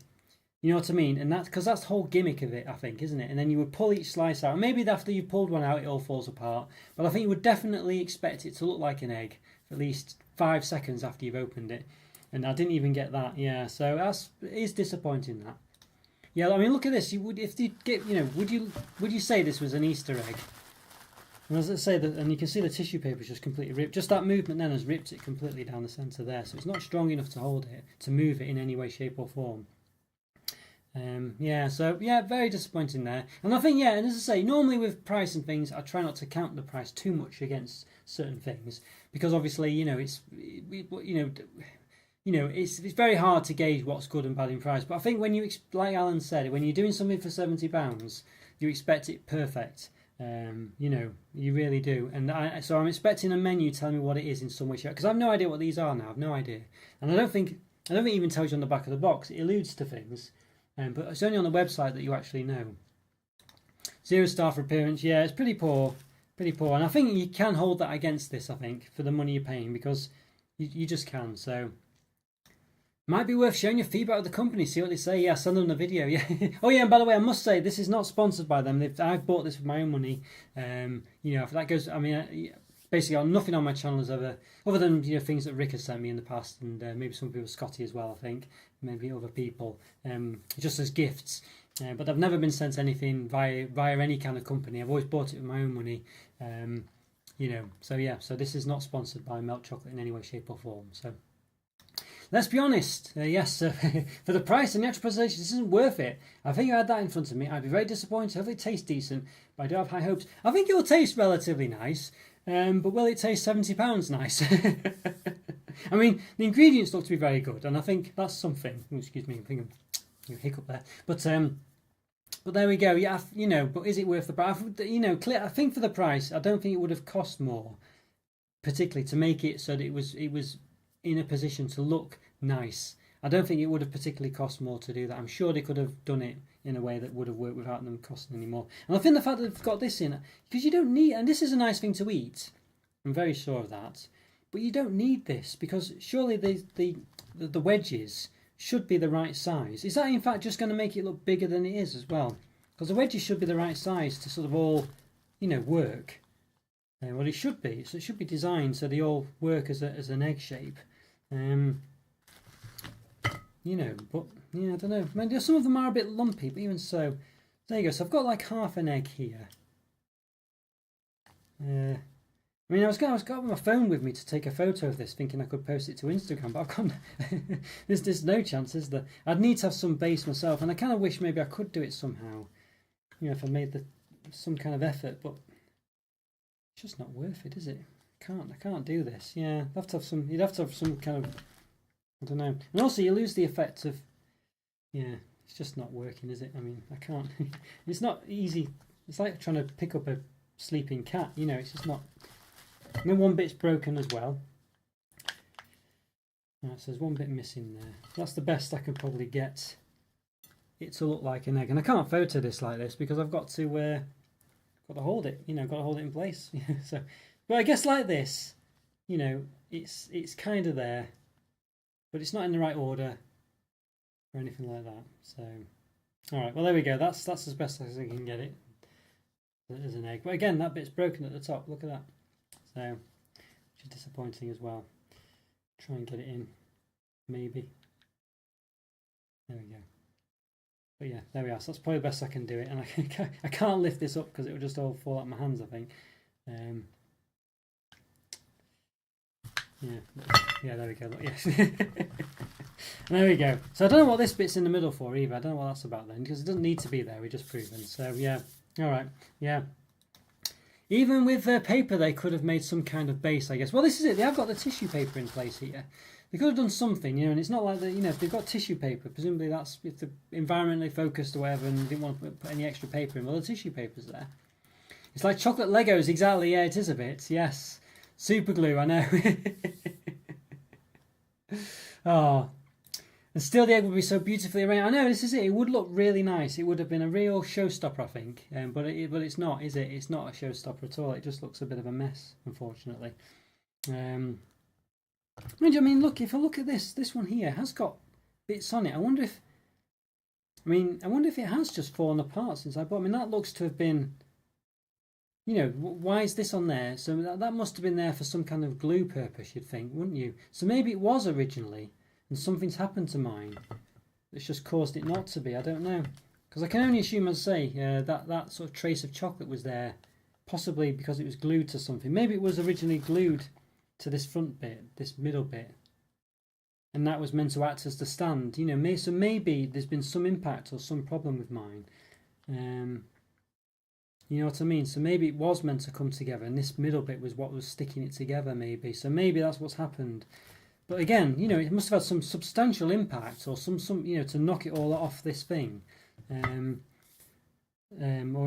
Speaker 1: You know what I mean? And that's because that's the whole gimmick of it, I think, isn't it? And then you would pull each slice out. And maybe after you've pulled one out, it all falls apart. But I think you would definitely expect it to look like an egg for at least 5 seconds after you've opened it. And I didn't even get that. Yeah, so it is disappointing, that. Yeah, I mean, look at this. Would you say this was an Easter egg? And as I say, and you can see the tissue paper is just completely ripped. Just that movement then has ripped it completely down the centre there. So it's not strong enough to hold it, to move it in any way, shape or form. Very disappointing there. And I think, and as I say, normally with price and things, I try not to count the price too much against certain things because obviously, it's very hard to gauge what's good and bad in price. But I think when like Alan said, when you're doing something for £70, you expect it perfect. You really do. And so I'm expecting a menu telling me what it is in some way, because I have no idea what these are now. I have no idea, and I don't think it even tells you on the back of the box. It alludes to things. But it's only on the website that you actually know. 0 star for appearance. Yeah, it's pretty poor. And I think you can hold that against this, I think, for the money you're paying, because you just can. So, might be worth showing your feedback with the company, see what they say. Yeah, send them the video. Yeah. Oh, yeah, and by the way, I must say, this is not sponsored by them. I've bought this with my own money. If that goes, I mean, basically, nothing on my channel has ever, other than things that Rick has sent me in the past, and maybe some people, Scotty as well, I think, maybe other people, just as gifts. But I've never been sent anything via any kind of company. I've always bought it with my own money. So this is not sponsored by Melt Chocolate in any way, shape or form. So let's be honest. For the price and the actual presentation, this isn't worth it. I think I had that in front of me. I'd be very disappointed. Hopefully it tastes decent, but I do have high hopes. I think it will taste relatively nice. But will it taste £70 nice? I mean, the ingredients look to be very good, and I think that's something. Excuse me, I think I'm hiccup there. But But there we go. Yeah, you know. But is it worth the price? You know, I think for the price, I don't think it would have cost more, particularly to make it so that it was in a position to look nice. I don't think it would have particularly cost more to do that. I'm sure they could have done it in a way that would have worked without them costing any more. And I think the fact that they've got this in, because you don't need, and this is a nice thing to eat. I'm very sure of that. But you don't need this because surely the wedges should be the right size. Is that in fact just going to make it look bigger than it is as well? Because the wedges should be the right size to sort of all, you know, work. Well, it should be. So it should be designed so they all work as an egg shape. You know, but yeah, I don't know. I mean, some of them are a bit lumpy, but even so, there you go. So I've got like half an egg here. I mean, I was got my phone with me to take a photo of this, thinking I could post it to Instagram, but I can't. there's no chance, is there? I'd need to have some base myself, and I kind of wish maybe I could do it somehow. You know, if I made some kind of effort, but it's just not worth it, is it? I can't do this. Yeah, I'd have to have some. You'd have to have some kind of, I don't know. And also, you lose the effect of. Yeah, it's just not working, is it? I mean, I can't. It's not easy. It's like trying to pick up a sleeping cat. You know, it's just not. And then one bit's broken as well. Right, so there's one bit missing there. That's the best I can probably get it to look like an egg. And I can't photo this like this because I've got to hold it. You know, got to hold it in place. So, but I guess like this, you know, it's kind of there, but it's not in the right order or anything like that. So, all right. Well, there we go. That's as best as I can get it. There's an egg, but again, that bit's broken at the top. Look at that. So, which is disappointing as well. Try and get it in, maybe. There we go. But yeah, there we are. So that's probably the best I can do it, and I can't lift this up because it will just all fall out of my hands, I think. Yeah, there we go. Look, yes. There we go. So I don't know what this bit's in the middle for either. I don't know what that's about then, because it doesn't need to be there. We've just proven. So yeah, all right, yeah. Even with paper, they could have made some kind of base, I guess. Well, this is it. They have got the tissue paper in place here. They could have done something, you know, and it's not like that, you know, if they've got tissue paper, presumably that's if they're environmentally focused or whatever and they didn't want to put any extra paper in. Well, the tissue paper's there. It's like chocolate Legos, exactly. Yeah, it is a bit. Yes. Super glue, I know. Oh. And still the egg would be so beautifully arranged. I know, this is it. It would look really nice. It would have been a real showstopper, I think. But it's not, is it? It's not a showstopper at all. It just looks a bit of a mess, unfortunately. I mean, look, if I look at this one here, it has got bits on it. I wonder if it has just fallen apart since I bought it. I mean, that looks to have been, you know, why is this on there? So that must have been there for some kind of glue purpose, you'd think, wouldn't you? So maybe it was originally, and something's happened to mine that's just caused it not to be. I don't know, because I can only assume, as I say, that sort of trace of chocolate was there, possibly because it was glued to something. Maybe it was originally glued to this front bit, this middle bit, and that was meant to act as the stand. You know, so maybe there's been some impact or some problem with mine. You know what I mean? So maybe it was meant to come together, and this middle bit was what was sticking it together. Maybe so. Maybe that's what's happened. But again, you know, it must have had some substantial impact or some you know, to knock it all off this thing, or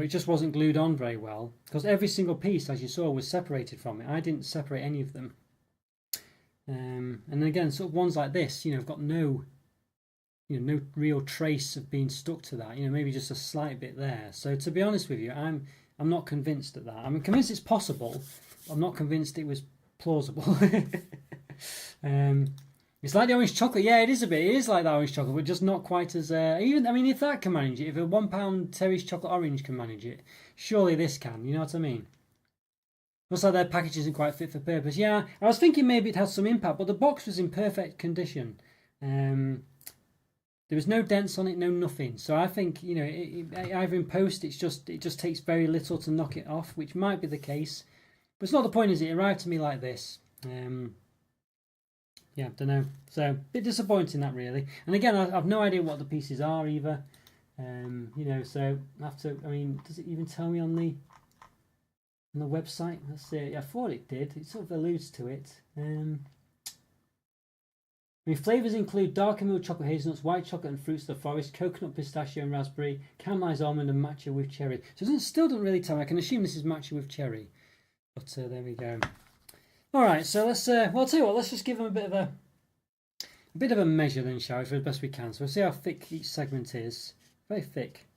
Speaker 1: it just wasn't glued on very well, because every single piece, as you saw, was separated from it. I didn't separate any of them, and then again, sort of ones like this, you know, have got no, you know, no real trace of being stuck to that. You know, maybe just a slight bit there. So to be honest with you, I'm not convinced at that. I'm convinced it's possible. I'm not convinced it was plausible. It's like the orange chocolate. Yeah, it is a bit. It is like that orange chocolate, but just not quite as even. I mean, if that can manage it, if a £1 Terry's chocolate orange can manage it, surely this can. You know what I mean? Looks like their package isn't quite fit for purpose. Yeah, I was thinking maybe it had some impact, but the box was in perfect condition. There was no dents on it, no nothing. So I think, you know, either in post, it just takes very little to knock it off, which might be the case. But it's not the point, is it? It arrived to me like this. Yeah, don't know. So a bit disappointing, that, really. And again, I've no idea what the pieces are either. You know, so I have to. I mean, does it even tell me on the website? Let's see. I thought it did. It sort of alludes to it. I mean, flavours include dark and milk chocolate hazelnuts, white chocolate and fruits of the forest, coconut, pistachio and raspberry, caramelised almond and matcha with cherry. So it still doesn't really tell me. I can assume this is matcha with cherry. But there we go. All right, so let's. Well, I'll tell you what. Let's just give them a bit of a measure then, shall we, for as best we can. So we'll see how thick each segment is. Very thick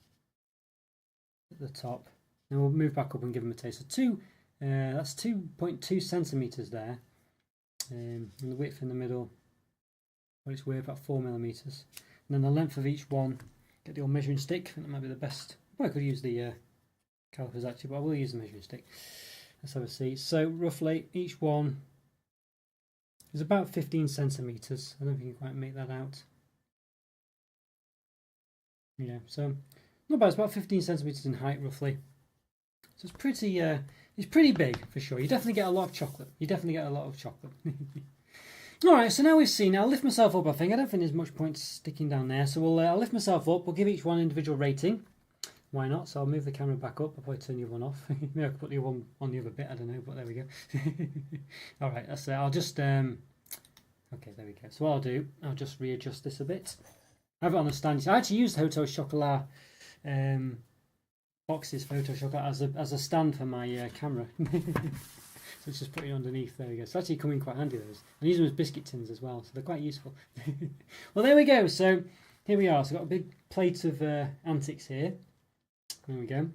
Speaker 1: at the top. Then we'll move back up and give them a taste. So that's 2.2 centimeters there, and the width in the middle. Well, it's weighed about 4 millimeters. And then the length of each one. Get the old measuring stick. I think that might be the best. Well, I could use the calipers actually, but I will use the measuring stick. Let's have a see. So roughly each one is about 15 centimeters. I don't think you can quite make that out. Yeah, so not bad. It's about 15 centimeters in height roughly. So it's pretty big for sure. You definitely get a lot of chocolate. All right, so now we've seen. I'll lift myself up. I don't think there's much point sticking down there. So I'll lift myself up. We'll give each one individual rating. Why not? So I'll move the camera back up. I'll probably turn the other one off. Maybe I could put the other one on the other bit. I don't know, but there we go. All right, that's it. I'll just okay, there we go. So what I'll do, I'll just readjust this a bit. I have it on the stand. So I actually used Hoto Chocolat boxes for Hoto Chocolat as a stand for my camera. So it's just putting it underneath. There we go. It's actually coming quite handy, those. I use them as biscuit tins as well, so they're quite useful. Well, there we go. So here we are. So I've got a big plate of antics here. There we go.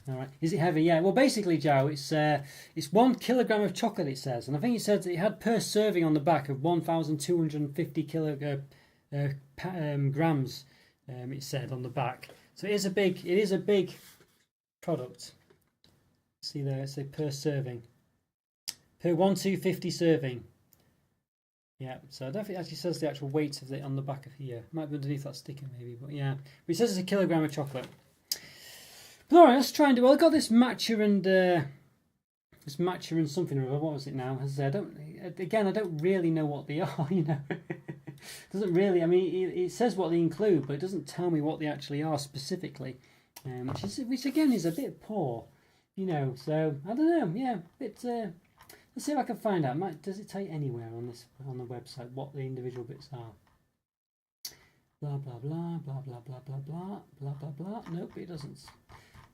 Speaker 1: All right. Is it heavy? Yeah. Well, basically, Joe, it's 1 kilogram of chocolate. It says, and I think it said that it had per serving on the back of 1,250 grams. It said on the back. So it is a big product. See there, it's a per serving. Per 1,250 serving. Yeah, so I don't think it actually says the actual weight of it on the back of here. Might be underneath that sticker maybe, but yeah. But it says it's a kilogram of chocolate. But alright, let's try and do. Well, I've got this matcha and something or other. What was it now? As I don't really know what they are, you know. Doesn't really, I mean, it says what they include, but it doesn't tell me what they actually are specifically. Which again is a bit poor. You know, so I don't know. Yeah, let's see if I can find out. Does it tell you anywhere on the website what the individual bits are? Blah blah blah blah blah blah blah blah blah blah blah. Nope, it doesn't.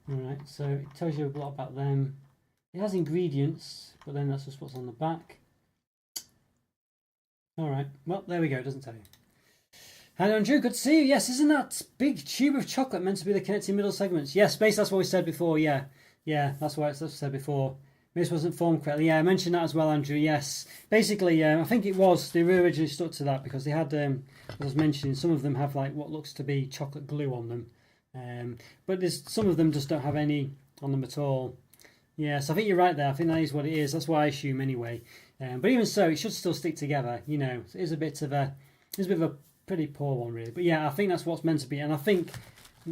Speaker 1: All right, so it tells you a lot about them. It has ingredients, but then that's just what's on the back. All right, well there we go. It doesn't tell you. Hello Andrew, good to see you. Yes, isn't that big tube of chocolate meant to be the connecting middle segments? Yes, basically that's what we said before. Yeah, that's what I said before. This wasn't formed correctly. Yeah, I mentioned that as well, Andrew. Yes. Basically, I think it was. They originally stuck to that because they had, as I was mentioning, some of them have like what looks to be chocolate glue on them. But some of them just don't have any on them at all. Yeah, so I think you're right there. I think that is what it is. That's what I assume anyway. But even so, it should still stick together. You know, it is a bit of a pretty poor one, really. But yeah, I think that's what's meant to be. And I think,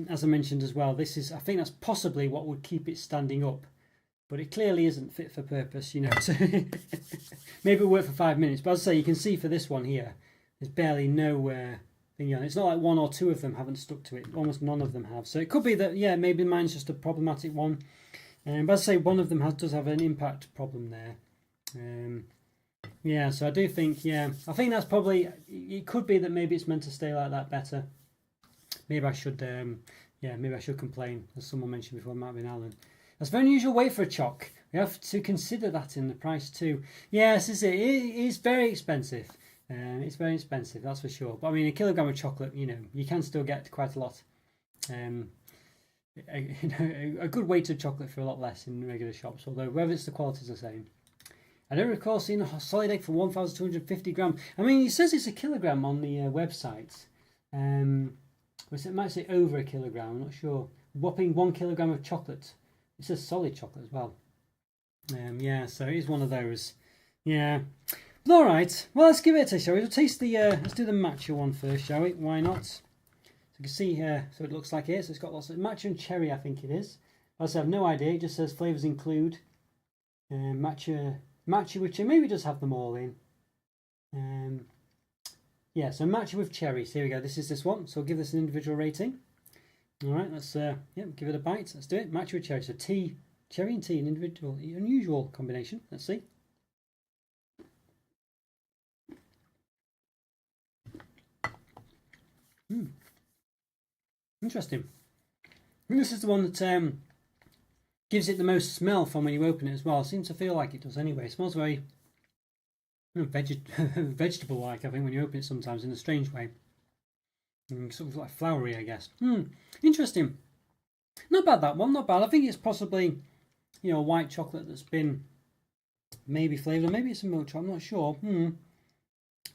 Speaker 1: as I mentioned as well, I think that's possibly what would keep it standing up, but it clearly isn't fit for purpose, you know. So maybe it'll work for 5 minutes, but as I say, you can see for this one here, there's barely no thing on. It's not like 1 or 2 of them haven't stuck to it. Almost none of them have. So it could be that, yeah, maybe mine's just a problematic one. But as I say, one of them does have an impact problem there. Yeah, so I do think, I think that's probably, it could be that maybe it's meant to stay like that better. Maybe I should, maybe I should complain, as someone mentioned before, might have been Alan. That's a very unusual weight for a choc. We have to consider that in the price too. Yes, it is very expensive. It's very expensive, that's for sure. But I mean, a kilogram of chocolate, you know, you can still get quite a lot. A good weight of chocolate for a lot less in regular shops, although whether it's the quality's the same. I don't recall seeing a solid egg for 1,250 grams. I mean, it says it's a kilogram on the website. It might say over a kilogram, I'm not sure. Whopping 1 kilogram of chocolate. It says solid chocolate as well. So it is one of those. Yeah. But all right. Well, let's give it a taste, shall we? We'll taste let's do the matcha one first, shall we? Why not? So you can see here, so it looks like it. So it's got lots of matcha and cherry, I think it is. I have no idea. It just says flavours include matcha with cherry. Maybe it does have them all in. So matcha with cherry. So here we go. This is this one. So I'll give this an individual rating. All right, let's give it a bite. Let's do it. Matcha with cherry. So cherry and tea, an unusual combination. Let's see. Interesting. And this is the one that gives it the most smell from when you open it as well. Seems to feel like it does anyway. It smells very vegetable-like, I think, when you open it sometimes in a strange way. Sort of like flowery, I guess. Interesting. Not bad, that one. Not bad. I think it's possibly, white chocolate that's been maybe flavoured, or maybe it's a milk chocolate. I'm not sure.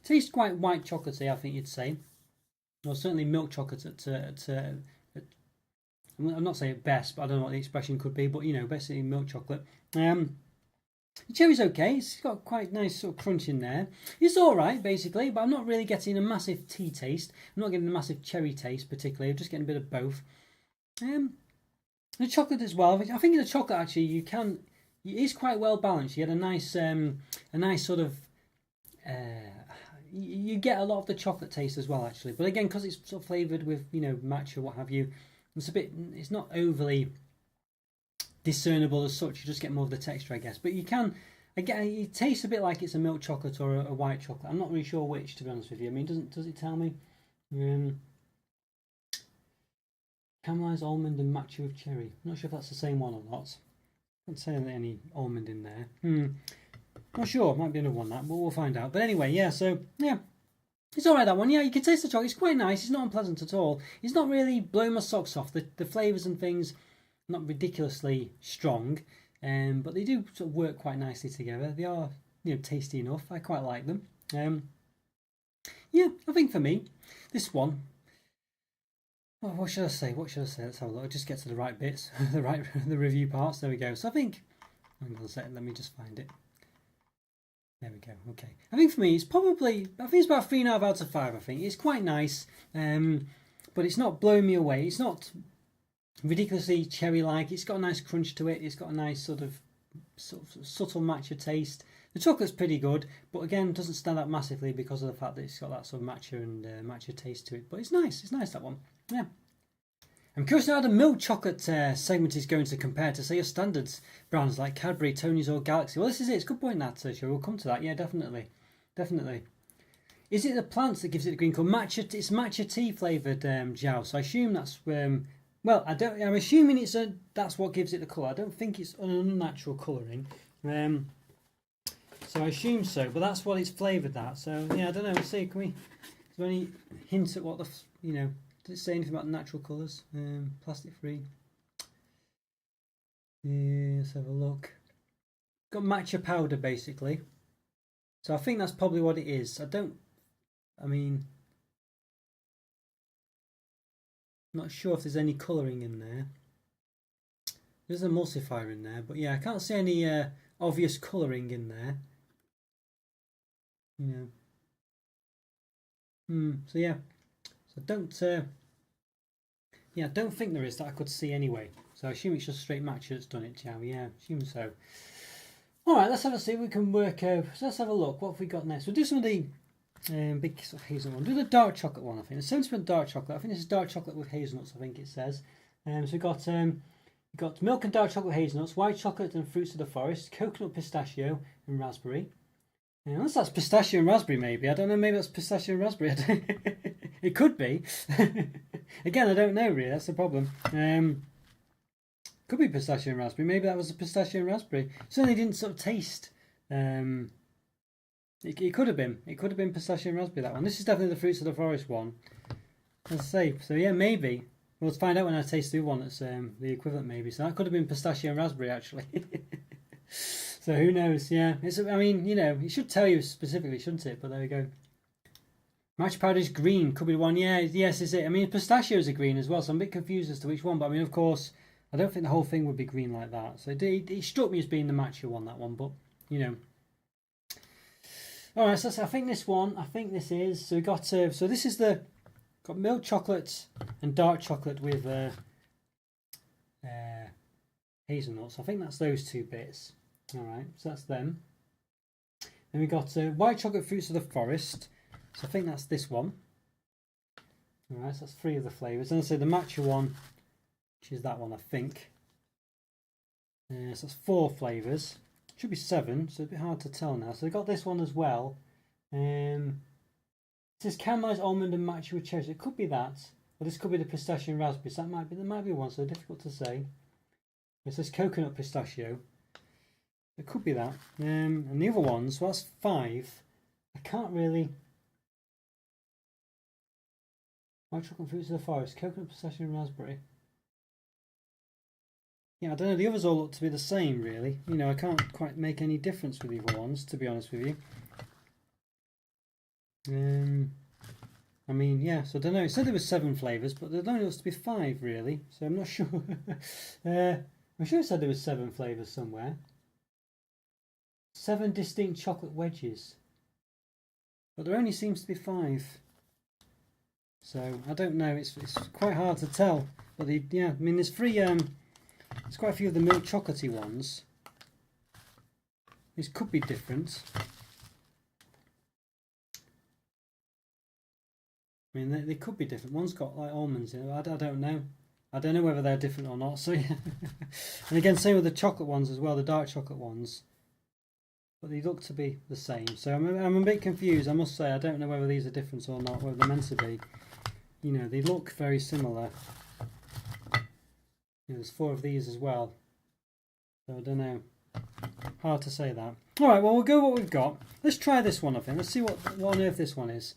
Speaker 1: Tastes quite white chocolatey, I think you'd say. Or certainly milk chocolate I'm not saying best, but I don't know what the expression could be. But basically milk chocolate. The cherry's okay. It's got quite nice sort of crunch in there. It's all right, basically, but I'm not really getting a massive tea taste. I'm not getting a massive cherry taste, particularly. I'm just getting a bit of both. The chocolate as well. I think the chocolate actually it is quite well balanced. You had a nice sort of. You get a lot of the chocolate taste as well, actually. But again, because it's sort of flavoured with matcha, what have you, it's not overly discernible as such. You just get more of the texture, I guess. But it tastes a bit like it's a milk chocolate or a white chocolate. I'm not really sure which, to be honest with you. I mean, does it tell me? Caramelised almond and matcha with cherry. I'm not sure if that's the same one or not. I can't say any almond in there. Not sure. Might be another one that, but we'll find out. But anyway, yeah. So yeah, it's all right, that one. Yeah, you can taste the chocolate. It's quite nice. It's not unpleasant at all. It's not really blowing my socks off. The flavours and things, not ridiculously strong, but they do sort of work quite nicely together. They are tasty enough. I quite like them. Yeah, I think for me, this one. Oh, what should I say? Let's have a look. I'll just get to the right bits, the review parts. There we go. So I think, hang on a second. Let me just find it. There we go. Okay. I think for me, it's about 3.5 out of 5. I think it's quite nice, but it's not blowing me away. It's not ridiculously cherry-like. It's got a nice crunch to it. It's got a nice sort of subtle matcha taste. The chocolate's pretty good, but again, doesn't stand out massively because of the fact that it's got that sort of matcha and matcha taste to it. But it's nice. It's nice, that one. Yeah. I'm curious how the milk chocolate segment is going to compare to, say, your standards brands like Cadbury, Tony's or Galaxy. Well, this is it. It's a good point, that, sure. We'll come to that. Yeah, definitely. Is it the plants that gives it the green colour? It's matcha tea flavoured Jiao. So I assume that's... I'm assuming that's what gives it the colour. I don't think it's an unnatural colouring. So I assume so, but that's what it's flavoured that. So, yeah, I don't know. We'll see. Is there any hints at what does it say anything about natural colours? Plastic free. Yeah, let's have a look. Got matcha powder basically. So I think that's probably what it is. I'm not sure if there's any colouring in there. There's an emulsifier in there, but yeah, I can't see any obvious colouring in there. So yeah. So I don't think there is that I could see anyway. So I assume it's just straight matcha that's done it, Chow. Yeah, assume so. Alright, let's have a see if we can work out. So let's have a look. What have we got next? We'll do some of the big sort of hazelnut one. Do the dark chocolate one, I think. The 70% dark chocolate. I think this is dark chocolate with hazelnuts, I think it says. So we've got milk and dark chocolate with hazelnuts, white chocolate and fruits of the forest, coconut, pistachio and raspberry. Unless that's pistachio and raspberry, maybe. I don't know, maybe that's pistachio and raspberry. It could be. Again, I don't know, really. That's the problem. Could be pistachio and raspberry. Maybe that was a pistachio and raspberry. Certainly didn't sort of taste. It could have been. It could have been pistachio and raspberry, that one. This is definitely the fruits of the forest one. As I say, so yeah, maybe. We'll find out when I taste the one that's the equivalent, maybe. So that could have been pistachio and raspberry, actually. So who knows? Yeah, it should tell you specifically, shouldn't it? But there we go. Matcha powder is green. Could be the one. Yeah, yes, is it? I mean, pistachios are green as well, so I'm a bit confused as to which one. But I mean, of course, I don't think the whole thing would be green like that. So it struck me as being the matcha one, that one. But all right. So I think this one. I think this is. So we got. So this is got milk chocolate and dark chocolate with hazelnuts. I think that's those two bits. All right, so that's them. Then we got white chocolate fruits of the forest. So I think that's this one. All right, so that's 3 of the flavours. Then I say the matcha one, which is that one, I think. So that's 4 flavours. Should be 7, so it's a bit hard to tell now. So we got this one as well. It says caramelised almond and matcha with cherries. It could be that, or this could be the pistachio and raspberries. That might be one. So difficult to say. It says coconut pistachio. It could be that. And the other ones, well, that's 5. I can't really. White chocolate fruits of the forest, coconut, pistachio, and raspberry. Yeah, I don't know. The others all look to be the same, really. You know, I can't quite make any difference with the other ones, to be honest with you. I mean, yeah. So I don't know. It said there was 7 flavours, but there only looks to be 5, really. So I'm not sure. I'm sure it said there was 7 flavours somewhere. 7 distinct chocolate wedges, but there only seems to be 5. So I don't know. It's quite hard to tell. But yeah, I mean, there's 3. There's quite a few of the milk chocolatey ones. These could be different. I mean, they could be different. One's got like almonds in it. I don't know. I don't know whether they're different or not. So yeah. And again, same with the chocolate ones as well, the dark chocolate ones. But they look to be the same. So I'm a bit confused, I must say. I don't know whether these are different or not, whether they're meant to be. You know, they look very similar. You know, there's 4 of these as well. So I don't know. Hard to say that. Alright, well, we'll go with what we've got. Let's try this one, I think. Let's see what on earth this one is.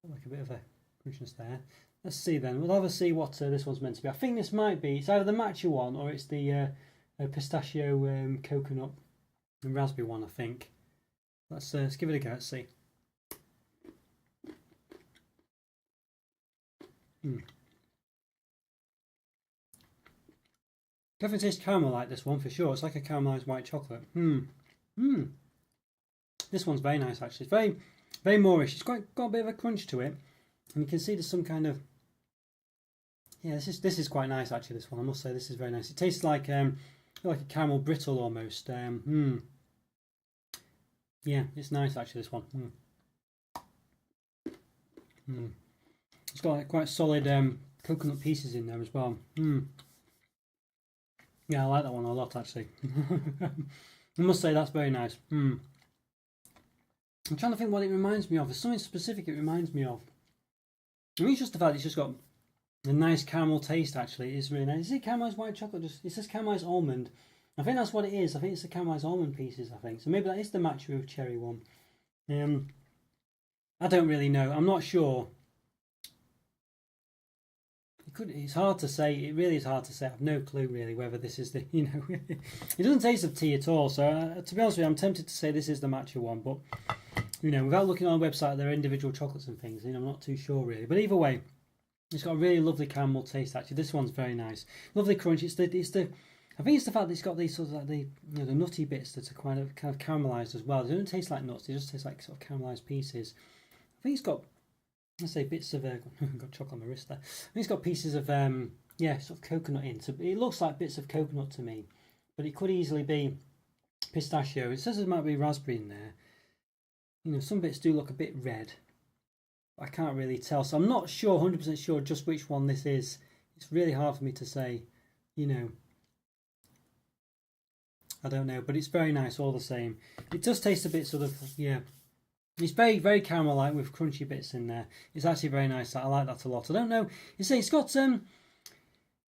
Speaker 1: Like a bit of a crunchiness there. Let's see then. We'll have a see what this one's meant to be. I think this might be, it's either the matcha one or it's the pistachio coconut and raspberry one, I think. Let's give it a go. Let's see. Definitely tastes caramel like this one for sure. It's like a caramelised white chocolate. This one's very nice actually. It's very, very moreish. It's got a bit of a crunch to it, and you can see there's some kind of. Yeah, this is quite nice actually. This one, I must say, this is very nice. It tastes like a caramel brittle almost. Yeah, it's nice actually. This one. It's got like quite solid coconut pieces in there as well. Yeah, I like that one a lot actually. I must say that's very nice. I'm trying to think what it reminds me of. There's something specific it reminds me of. I mean, it's just the fact it's just got a nice caramel taste actually. It's really nice. Is it caramelised white chocolate? It says caramelised almond. I think that's what it is. I think it's the caramelised almond pieces, I think. So maybe that is the matcha with cherry one. I don't really know. I'm not sure. It's hard to say. It really is hard to say. I've no clue really whether this is the, you know, it doesn't taste of tea at all. So to be honest with you, I'm tempted to say this is the matcha one, but you know, without looking on the website, there are individual chocolates and things. You know, I'm not too sure really. But either way, it's got a really lovely caramel taste. Actually, this one's very nice, lovely crunch. It's the I think it's the fact that it's got these sort of like the nutty bits that are kind of caramelised as well. They don't taste like nuts. They just taste like sort of caramelised pieces. I think it's got, let's say, bits of got chocolate on my wrist there. I think it's got pieces of yeah, sort of coconut in. So it looks like bits of coconut to me, but it could easily be pistachio. It says there might be raspberry in there. You know, some bits do look a bit red. I can't really tell, so I'm not sure, 100% sure, just which one this is. It's really hard for me to say. You know, I don't know, but it's very nice all the same. It does taste a bit sort of, yeah. It's very, very caramel-like with crunchy bits in there. It's actually very nice. I like that a lot. I don't know. It's got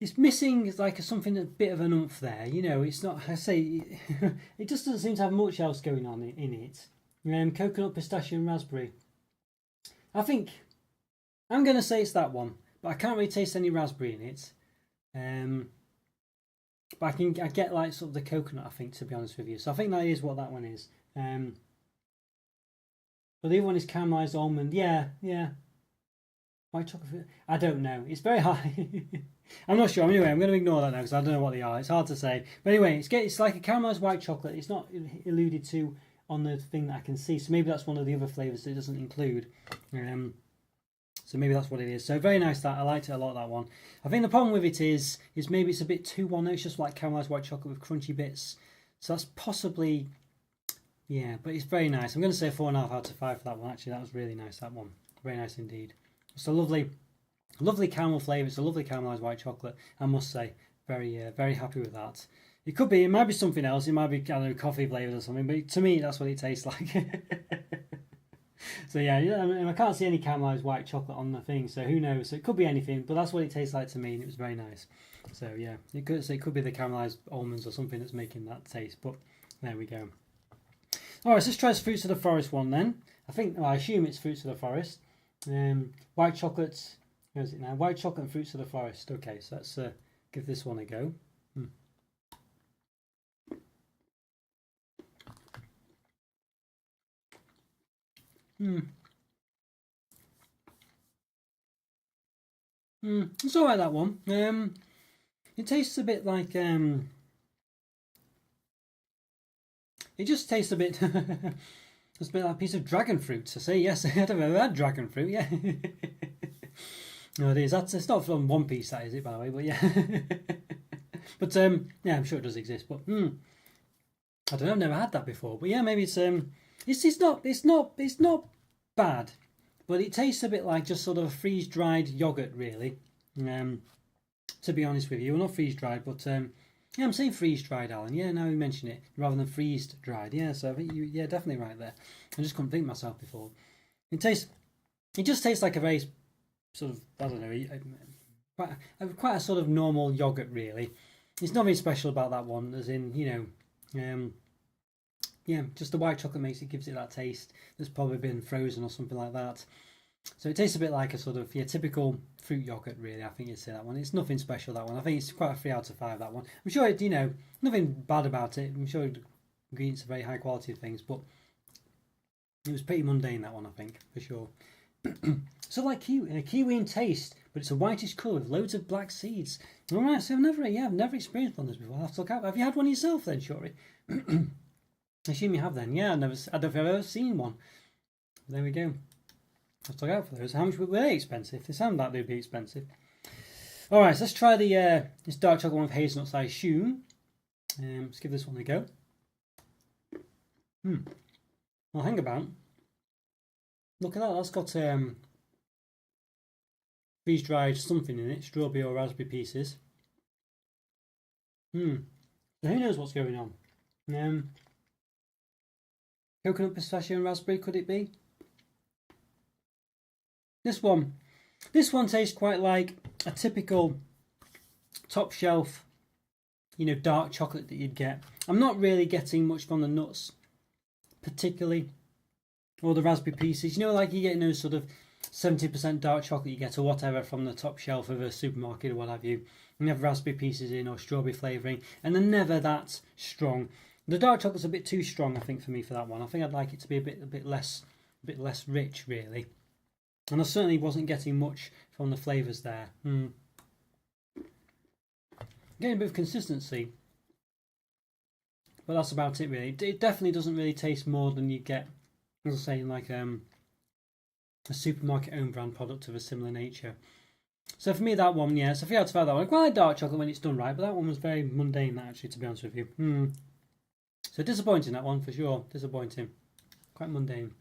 Speaker 1: it's missing like something, a bit of an oomph there. You know, it's not. I say it just doesn't seem to have much else going on in it. Coconut, pistachio, and raspberry. I think I'm going to say it's that one, but I can't really taste any raspberry in it. But I get like sort of the coconut, I think, to be honest with you. So I think that is what that one is. But the other one is caramelised almond. Yeah. White chocolate. I don't know. It's very high. I'm not sure. Anyway, I'm going to ignore that now because I don't know what they are. It's hard to say. But anyway, it's like a caramelised white chocolate. It's not alluded to on the thing that I can see. So maybe that's one of the other flavours that it doesn't include. So maybe that's what it is. So very nice that. I liked it a lot, that one. I think the problem with it is maybe it's a bit too one note. It's just like caramelised white chocolate with crunchy bits. So that's possibly, yeah, but it's very nice. I'm going to say 4.5 out of 5 for that one. Actually, that was really nice, that one. Very nice indeed. It's a lovely caramel flavour. It's a lovely caramelised white chocolate, I must say. Very happy with that. It might be something else. It might be, I don't know, coffee flavoured or something, but to me, that's what it tastes like. So yeah, I mean, I can't see any caramelized white chocolate on the thing, so who knows? So it could be anything, but that's what it tastes like to me, and it was very nice. So yeah, it could be the caramelized almonds or something that's making that taste. But there we go. All right, so let's try this Fruits of the Forest one then. I assume it's Fruits of the Forest. White chocolate. Where is it now? White chocolate and Fruits of the Forest. Okay, so let's give this one a go. It's alright, that one. It tastes a bit like it just tastes a bit it's a bit like a piece of dragon fruit. I say yes, I've ever had dragon fruit, yeah. No, it is. It's not from One Piece, that is it, by the way, but yeah. But yeah, I'm sure it does exist, but I don't know, I've never had that before. But yeah, maybe it's not bad. But it tastes a bit like just sort of a freeze-dried yogurt, really. To be honest with you, well, not freeze-dried, but yeah, I'm saying freeze-dried, Alan. Yeah, now you mention it, rather than freeze-dried. Yeah, so I think yeah, definitely right there. I just couldn't think myself before. It just tastes like a very sort of, I don't know, quite a sort of normal yogurt, really. It's nothing special about that one, as in, yeah, just the white chocolate gives it that taste that's probably been frozen or something like that. So it tastes a bit like a sort of typical fruit yogurt, really. I think you'd say that one. It's nothing special, that one. I think it's quite a 3 out of 5, that one. I'm sure nothing bad about it. I'm sure ingredients are very high quality things, but it was pretty mundane, that one, I think, for sure. So like kiwi in taste, but it's a whitish colour with loads of black seeds. All right, so I've never experienced one of those before. I'll have to look out. Have you had one yourself then, Shuri? I assume you have then. Yeah, I don't know if I've ever seen one. There we go. I'll have to look out for those. How much were they expensive? They sound like they'd be expensive. All right, so let's try this dark chocolate one with hazelnuts, I assume. Let's give this one a go. Well, hang about. Look at that. That's got freeze-dried something in it, strawberry or raspberry pieces. So who knows what's going on? Coconut, pistachio, and raspberry, could it be? This one tastes quite like a typical top shelf, dark chocolate that you'd get. I'm not really getting much from the nuts, particularly, or the raspberry pieces. Like you get sort of 70% dark chocolate you get or whatever from the top shelf of a supermarket or what have you. And you have raspberry pieces in or strawberry flavouring, and they're never that strong. The dark chocolate's a bit too strong, I think, for me for that one. I think I'd like it to be a bit less rich, really. And I certainly wasn't getting much from the flavours there. Getting a bit of consistency, but that's about it, really. It definitely doesn't really taste more than you get, as I was saying, like a supermarket own brand product of a similar nature. So for me, that one, yeah, it's a 3 out of 5. That one. I quite like dark chocolate when it's done right, but that one was very mundane, actually, to be honest with you. So disappointing, that one, for sure. Disappointing. Quite mundane.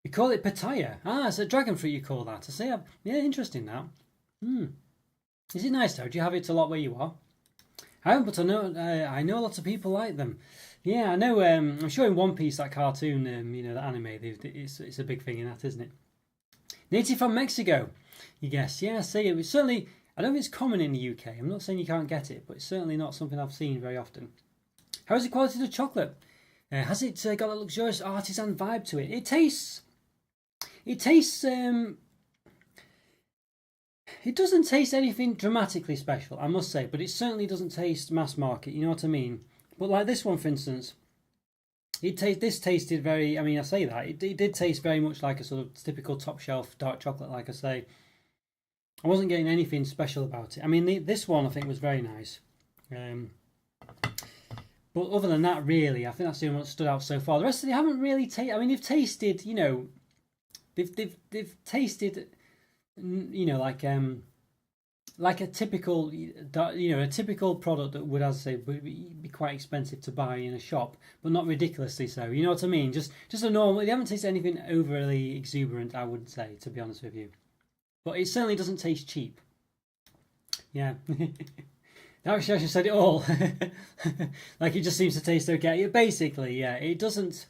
Speaker 1: You call it pitaya. It's a dragon fruit you call that. I say, yeah, interesting now. Is it nice though? Do you have it a lot where you are? I haven't, but I know lots of people like them. Yeah, I know. I'm sure in One Piece, that cartoon, the anime, it's a big thing in that, isn't it? Native from Mexico, you guess. Yeah, I see. It was certainly. I don't think it's common in the UK. I'm not saying you can't get it, but it's certainly not something I've seen very often. How is the quality of the chocolate? Has it got a luxurious artisan vibe to it? It tastes. It doesn't taste anything dramatically special, I must say, but it certainly doesn't taste mass market. You know what I mean? But like this one, for instance, this tasted very. I mean, I say that it did taste very much like a sort of typical top shelf dark chocolate. Like I say, I wasn't getting anything special about it. I mean, this one I think was very nice. But other than that, really, I think that's the only one that stood out so far. The rest of them haven't really tasted. I mean, they've tasted. They've tasted. Like a typical, a typical product that would, as I say, be quite expensive to buy in a shop, but not ridiculously so. You know what I mean? Just a normal. They haven't tasted anything overly exuberant, I would say, to be honest with you. But it certainly doesn't taste cheap. Yeah. Actually, I should have said it all. Like it just seems to taste okay. Basically, yeah, it doesn't.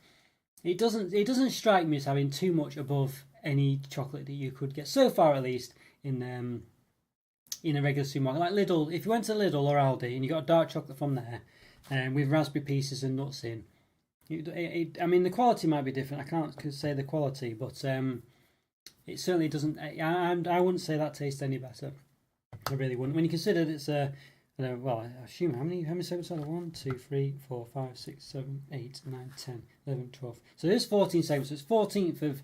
Speaker 1: It doesn't strike me as having too much above any chocolate that you could get so far, at least in a regular supermarket like Lidl. If you went to Lidl or Aldi and you got a dark chocolate from there, with raspberry pieces and nuts in, I mean the quality might be different. I can't say the quality, but it certainly doesn't. I wouldn't say that tastes any better. I really wouldn't. When you consider that it's well, I assume how many segments are there? 1, 2, 3, 4, 5, 6, 7, 8, 9, 10, 11, 12. So there's 14 segments. So it's 14th of,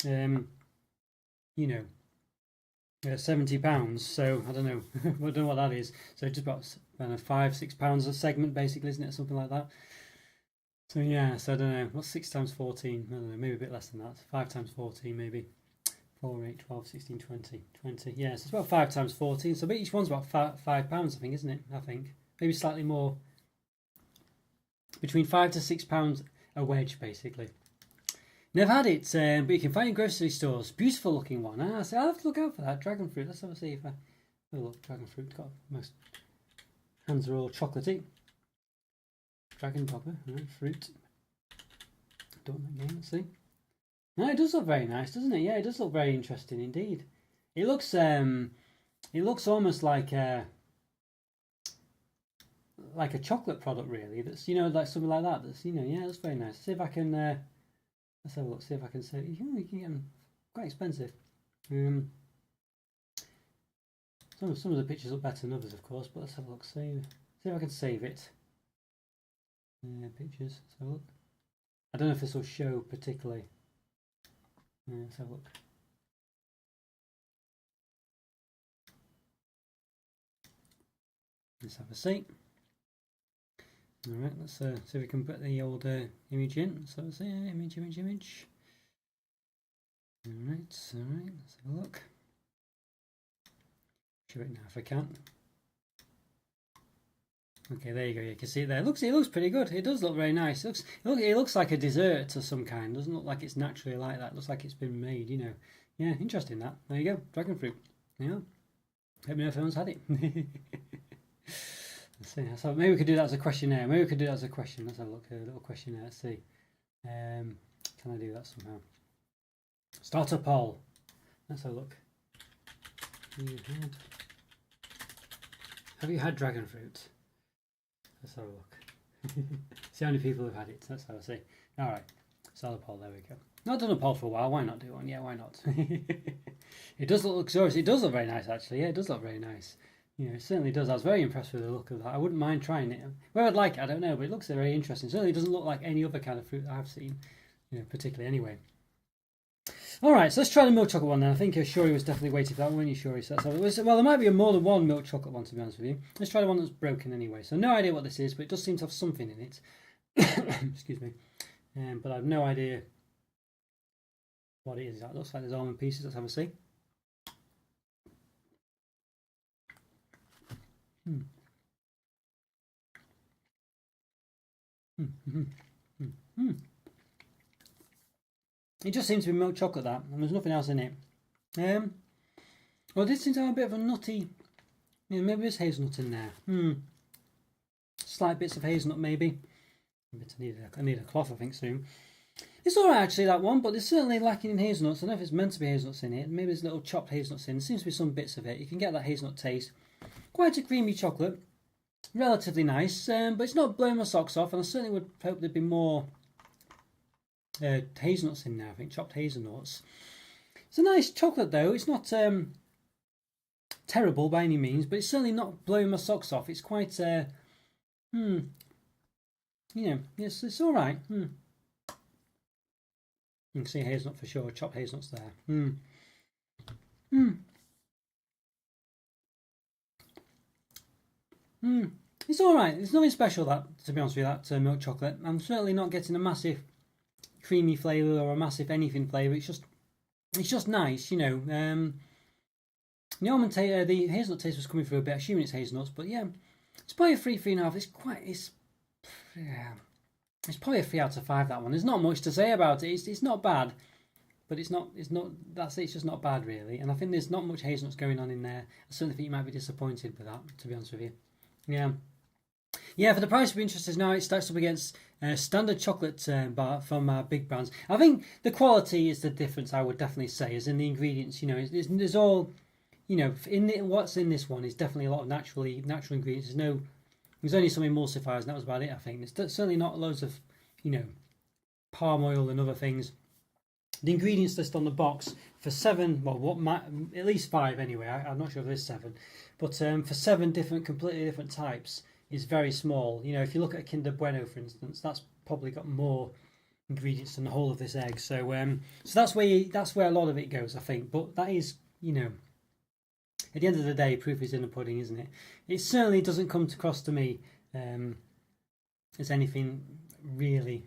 Speaker 1: £70. So I don't know. I don't know what that is. So just about £5-6 a segment, basically, isn't it? Something like that. So yeah. So I don't know. What's 6 times 14? I don't know. Maybe a bit less than that. 5 times 14, maybe. 4, 8, 12, 16, 20. 20. Yeah, so it's about 5 times 14. So each one's about £5, I think, isn't it? I think. Maybe slightly more. Between £5 to £6 a wedge, basically. Never had it, but you can find it in grocery stores. Beautiful looking one. So I'll have to look out for that. Dragon fruit. Let's have a see if I... Oh, look, dragon fruit. Got most... Hands are all chocolatey. Dragon popper. Right, fruit. Don't know again. Let's see. No, it does look very nice, doesn't it? Yeah, it does look very interesting indeed. It looks almost like a chocolate product, really. That's like something like that. That's yeah, that's very nice. See if I can. Let's have a look. See if I can save. You can get them quite expensive. Some of the pictures look better than others, of course. But let's have a look. See if I can save it. Pictures. Let's have a look. I don't know if this will show particularly. Let's have a look. Let's have a see. Alright, let's see if we can put the old image in. Let's have a see. Image. Alright, let's have a look. Show it now if I can. Okay, there you go. You can see it there. It looks pretty good. It does look very nice. It looks like a dessert of some kind. It doesn't look like it's naturally like that. It looks like it's been made. Yeah, interesting that. There you go. Dragon fruit. Yeah. Let me know if anyone's had it. Let's see. So maybe we could do that as a questionnaire. Let's have a look. A little questionnaire. Let's see. Can I do that somehow? Start a poll. Let's have a look. Have you had dragon fruit? Let's have a look. See how many people have had it. That's how I say. Alright. Start a poll. There we go. Not done a poll for a while. Why not do one? Yeah, why not? It does look luxurious. It does look very nice, actually. Yeah, it does look very nice. It certainly does. I was very impressed with the look of that. I wouldn't mind trying it. Whether I'd like it, I don't know, but it looks very interesting. It certainly doesn't look like any other kind of fruit that I've seen, particularly anyway. Alright, so let's try the milk chocolate one then. I think Shuri was definitely waiting for that one, weren't you, Shuri? So well, there might be more than one milk chocolate one, to be honest with you. Let's try the one that's broken anyway. So no idea what this is, but it does seem to have something in it. Excuse me. But I have no idea what it is. It looks like there's almond pieces. Let's have a see. It just seems to be milk chocolate, that, and there's nothing else in it. Well, this seems to have a bit of a nutty. Maybe there's hazelnut in there. Slight bits of hazelnut, maybe. I need a cloth, I think, soon. It's alright, actually, that one, but there's certainly lacking in hazelnuts. I don't know if it's meant to be hazelnuts in it. Maybe there's little chopped hazelnuts in. There seems to be some bits of it. You can get that hazelnut taste. Quite a creamy chocolate. Relatively nice, but it's not blowing my socks off, and I certainly would hope there'd be more hazelnuts in there. I think chopped hazelnuts. It's a nice chocolate, though. It's not terrible by any means, but it's certainly not blowing my socks off. It's quite yes, it's all right. You can see hazelnut for sure. Chopped hazelnuts there. It's all right. There's nothing special, that, to be honest with you, that milk chocolate. I'm certainly not getting a massive creamy flavour or a massive anything flavour. It's just nice, the almond the hazelnut taste was coming through a bit, assuming it's hazelnuts, but yeah, it's probably a 3.5. It's probably a 3 out of 5, that one. There's not much to say about it. It's not bad, but it's just not bad, really. And I think there's not much hazelnuts going on in there. I certainly think you might be disappointed with that, to be honest with you. Yeah. Yeah, for the price of interest now, it stacks up against standard chocolate bar from big brands. I think the quality is the difference. I would definitely say, is in the ingredients. You know, there's all, you know, what's in this one is definitely a lot of natural ingredients. There's only some emulsifiers, and that was about it. I think there's certainly not loads of, you know, palm oil and other things. The ingredients list on the box for seven, well, at least five anyway. I'm not sure if there's seven, but for seven completely different types is very small. You know, if you look at a Kinder Bueno, for instance, that's probably got more ingredients than the whole of this egg. So, so that's where a lot of it goes, I think. But that is, you know, at the end of the day, proof is in the pudding, isn't it? It certainly doesn't come across to me as anything really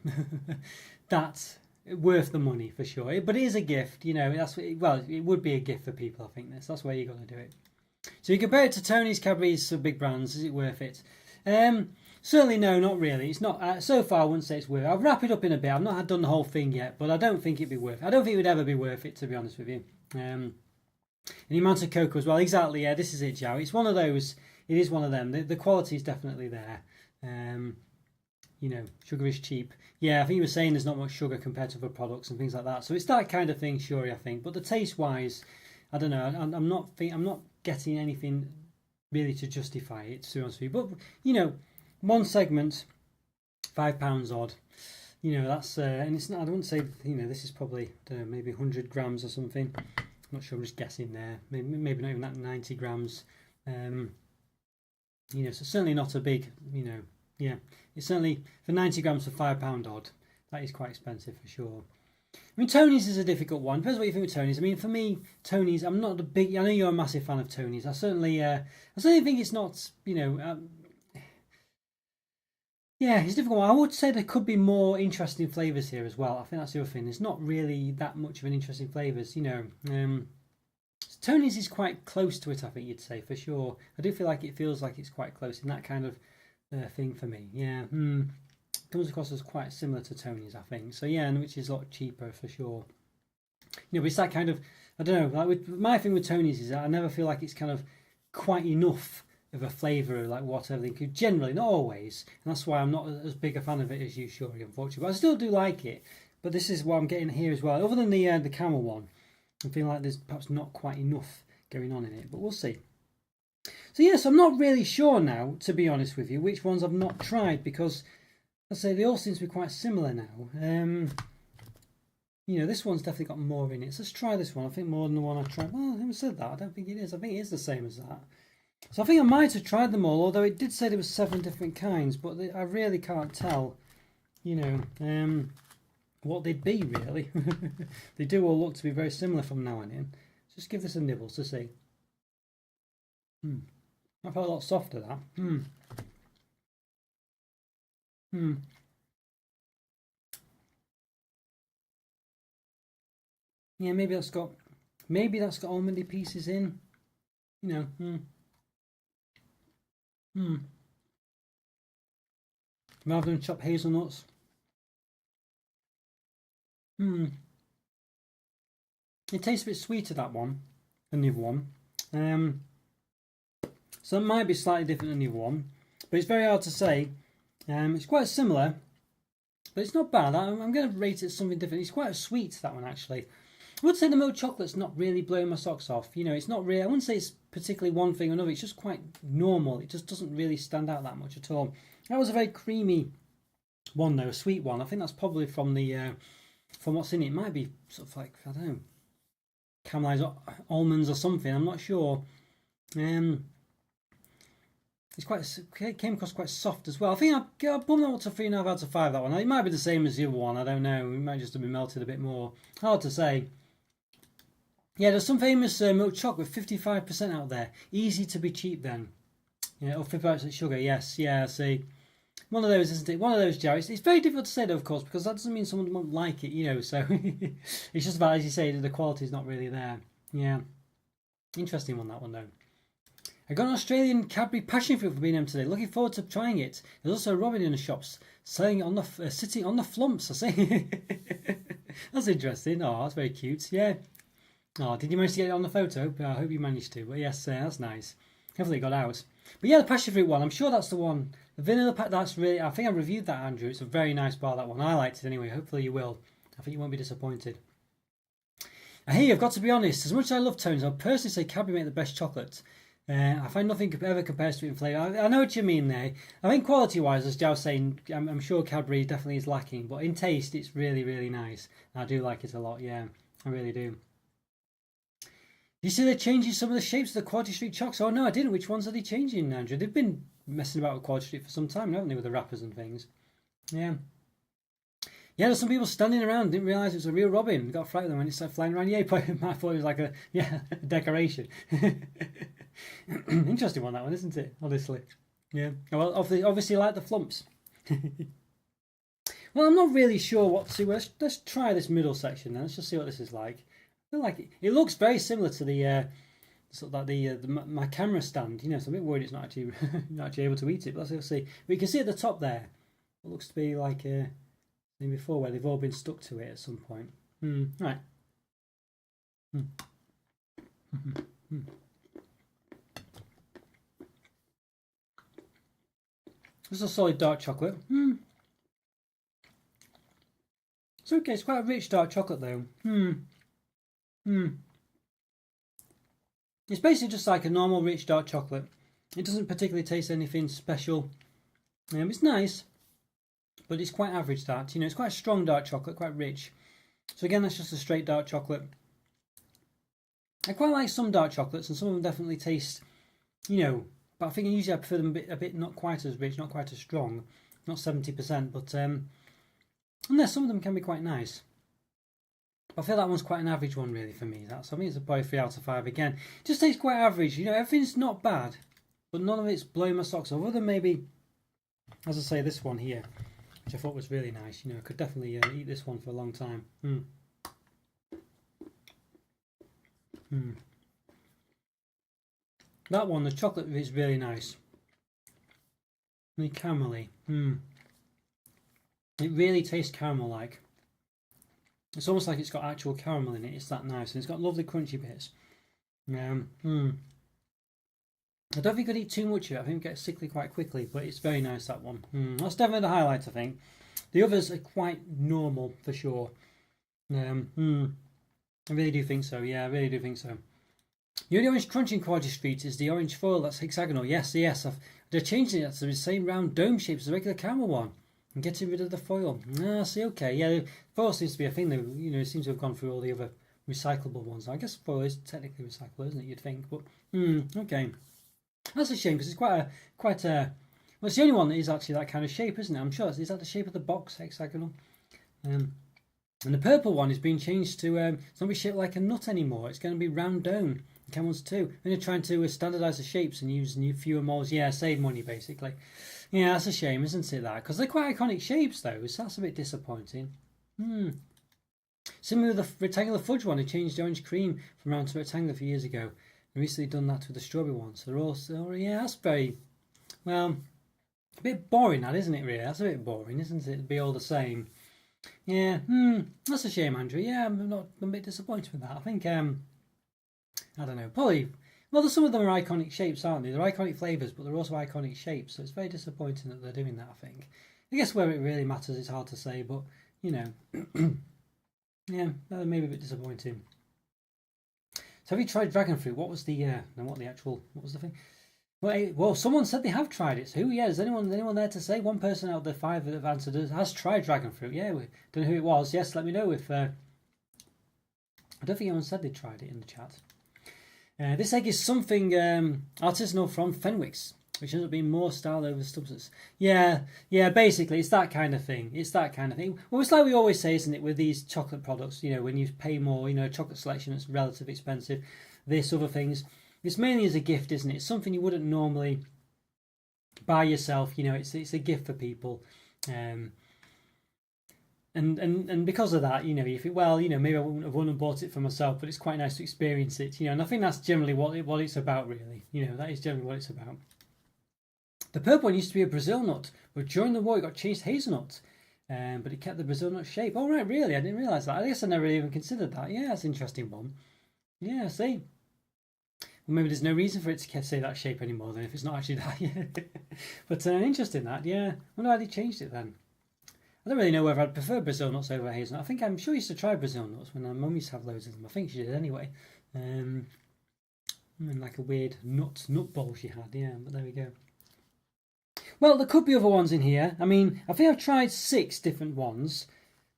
Speaker 1: that worth the money for sure. But it is a gift, you know. It would be a gift for people. I think that's where you're going to do it. So you compare it to Tony's, Cadbury's, so big brands. Is it worth it? Certainly no, not really. It's not. So far, I wouldn't say it's worth it. I'll wrap it up in a bit. I've not done the whole thing yet, but I don't think it'd be worth it. I don't think it would ever be worth it, to be honest with you. And the amount of cocoa as well. Exactly. Yeah, this is it, Joe. It's one of those. It is one of them. The quality is definitely there. You know, sugar is cheap. Yeah, I think you were saying there's not much sugar compared to other products and things like that. So it's that kind of thing, sure, I think. But the taste-wise, I don't know. I'm not getting anything really to justify it, to be honest with you. But you know, one segment, £5 odd. You know, that's and it's not. I wouldn't say, you know, this is probably, I don't know, maybe 100 grams or something. I'm not sure. I'm just guessing there. Maybe not even that, 90 grams. You know, so certainly not a big, you know. Yeah, it's certainly for 90 grams for £5 odd. That is quite expensive for sure. I mean, Tony's is a difficult one. Depends what you think of Tony's. I mean, for me, Tony's, I'm not a big. I know you're a massive fan of Tony's. I certainly think it's not. You know, yeah, it's a difficult one. I would say there could be more interesting flavours here as well. I think that's the other thing. There's not really that much of an interesting flavours. You know, Tony's is quite close to it. I think you'd say for sure. I do feel like it feels like it's quite close in that kind of thing for me. Yeah, comes across as quite similar to Tony's, I think. So yeah, and which is a lot cheaper for sure. You know, but it's that kind of, I don't know. Like my thing with Tony's is that I never feel like it's kind of quite enough of a flavour, like what everything could. Generally, not always, and that's why I'm not as big a fan of it as you, Shuri, unfortunately. But I still do like it. But this is what I'm getting here as well. Other than the camel one, I feel like there's perhaps not quite enough going on in it. But we'll see. So yes, I'm not really sure now, to be honest with you, which ones I've not tried, because I say they all seem to be quite similar now. You know, this one's definitely got more in it. So let's try this one. I think more than the one I tried. Well, I haven't said that. I don't think it is. I think it is the same as that. So I think I might have tried them all, although it did say there was 7 different kinds, but I really can't tell, you know, what they'd be, really. They do all look to be very similar from now on in. Just give this a nibble to see. I felt a lot softer, that. Yeah, maybe that's got almondy pieces in. You know. Rather than chopped hazelnuts. It tastes a bit sweeter, that one, than the other one. So it might be slightly different than the other one, but it's very hard to say. It's quite similar, but it's not bad. I'm going to rate it something different. It's quite sweet, that one, actually. I would say the milk chocolate's not really blowing my socks off. You know, it's not really, I wouldn't say it's particularly one thing or another. It's just quite normal. It just doesn't really stand out that much at all. That was a very creamy one, though, a sweet one. I think that's probably from the from what's in it. It might be sort of like, I don't know, caramelized almonds or something. I'm not sure. It came across quite soft as well. I think I'll bump that up to 3.5 out of 5, that one. It might be the same as the other one, I don't know. It might just have been melted a bit more. Hard to say. Yeah, there's some famous milk chocolate, 55% out there. Easy to be cheap then. Yeah, or 55% sugar, yes. Yeah, see. One of those, isn't it? One of those, Joe. It's very difficult to say, though, of course, because that doesn't mean someone won't like it, you know, so it's just about, as you say, the quality's not really there. Yeah. Interesting one, that one, though. I got an Australian Cadbury passion fruit for B&M today. Looking forward to trying it. There's also a Robin in the shops selling it on the sitting on the flumps. I say, that's interesting. Oh, that's very cute. Yeah. Oh, did you manage to get it on the photo? I hope you managed to. But yes, that's nice. Hopefully it got out. But yeah, the passion fruit one, I'm sure that's the one. The vanilla pack, that's really, I think I reviewed that, Andrew. It's a very nice bar, that one. I liked it anyway. Hopefully you will. I think you won't be disappointed. Hey, I've got to be honest. As much as I love Tones, I'll personally say Cadbury make the best chocolate. I find nothing ever compares to it in flavour. I know what you mean there. I think quality-wise, as Joe was saying, I'm sure Cadbury definitely is lacking. But in taste, it's really, really nice. I do like it a lot, yeah. I really do. You see they're changing some of the shapes of the Quality Street chocks? Oh, no, I didn't. Which ones are they changing, Andrew? They've been messing about with Quality Street for some time, haven't they, with the wrappers and things? Yeah. Yeah, there's some people standing around, didn't realise it was a real robin. Got frightened when it started flying around. Yeah, I thought it was like a decoration. Interesting one, that one, isn't it? Honestly. Yeah. Well, obviously like the flumps. Well, I'm not really sure what to... Let's try this middle section then. Let's just see what this is like. I feel like it looks very similar to the... sort of like my camera stand, so I'm a bit worried it's not actually not actually able to eat it. But let's see. But you can see at the top there, it looks to be like before where they've all been stuck to it at some point. Right. This is a solid dark chocolate. It's okay. It's quite a rich dark chocolate though. It's basically just like a normal rich dark chocolate. It doesn't particularly taste anything special. It's nice, but it's quite average that. It's quite a strong dark chocolate, quite rich. So again, that's just a straight dark chocolate. I quite like some dark chocolates, and some of them definitely taste, but I think usually I prefer them a bit not quite as rich, not quite as strong, not 70%, but unless some of them can be quite nice. I feel that one's quite an average one really for me. I think it's probably 3 out of 5 again. Just tastes quite average. Everything's not bad, but none of it's blowing my socks off. Other than maybe, as I say, this one here, which I thought was really nice. I could definitely eat this one for a long time. That one, the chocolate is really nice. Really caramelly. It really tastes caramel-like. It's almost like it's got actual caramel in it. It's that nice, and it's got lovely crunchy bits. I don't think I'd eat too much of it. I think it gets sickly quite quickly, but it's very nice, that one. That's definitely the highlight, I think. The others are quite normal for sure. I really do think so. Yeah, I really do think so. The only orange crunch in Quality Street is the orange foil that's hexagonal. Yes. They're changing it to the same round dome shape as the regular caramel one and getting rid of the foil. See, okay. Yeah, the foil seems to be a thing that, it seems to have gone through all the other recyclable ones. I guess foil is technically recyclable, isn't it, you'd think? But, okay. That's a shame because it's quite a... Well, it's the only one that is actually that kind of shape, isn't it? I'm sure. Is that the shape of the box, hexagonal? And the purple one is being changed to... it's not be shaped like a nut anymore. It's going to be round dome. Chem ones too. And they're trying to standardise the shapes and use fewer molds. Yeah, save money basically. Yeah, that's a shame, isn't it? That because they're quite iconic shapes though, so that's a bit disappointing. Similar with the rectangular fudge one, they changed the orange cream from round to rectangular a few years ago. And recently done that with the strawberry one. So they're all that's very a bit boring, that isn't it? Really, that's a bit boring, isn't it? It'd be all the same. Yeah, that's a shame, Andrew. Yeah, I'm a bit disappointed with that. I think I don't know, probably. Well, some of them are iconic shapes, aren't they? They're iconic flavours, but they're also iconic shapes. So it's very disappointing that they're doing that, I think. I guess where it really matters, it's hard to say, but, yeah, maybe a bit disappointing. So have you tried dragon fruit? What was the, what was the thing? Well, someone said they have tried it. So who, is anyone there to say? One person out of the 5 that have answered has tried dragon fruit. Yeah, we don't know who it was. Yes, let me know if, I don't think anyone said they tried it in the chat. This egg is something artisanal from Fenwick's, which ends up being more style over substance. Yeah, basically, it's that kind of thing. Well, it's like we always say, isn't it, with these chocolate products, when you pay more, chocolate selection that's relatively expensive, this, other things. It's mainly as a gift, isn't it? It's something you wouldn't normally buy yourself, it's a gift for people. And because of that, you think, well, maybe I wouldn't have won and bought it for myself, but it's quite nice to experience it, and I think that's generally what it's about, really. That is generally what it's about. The purple one used to be a Brazil nut, but during the war it got changed to hazelnut, but it kept the Brazil nut shape. Oh, right, really? I didn't realise that. I guess I never even considered that. Yeah, that's an interesting one. Yeah, see. Well, maybe there's no reason for it to say that shape anymore then if it's not actually that. Yeah. But interesting that, yeah. I wonder why they changed it then. I don't really know whether I'd prefer Brazil nuts over hazelnut. I'm sure I used to try Brazil nuts when my mum used to have loads of them. I think she did anyway. And like a weird nut bowl she had, yeah, but there we go. Well, there could be other ones in here. I mean, I think I've tried 6 different ones,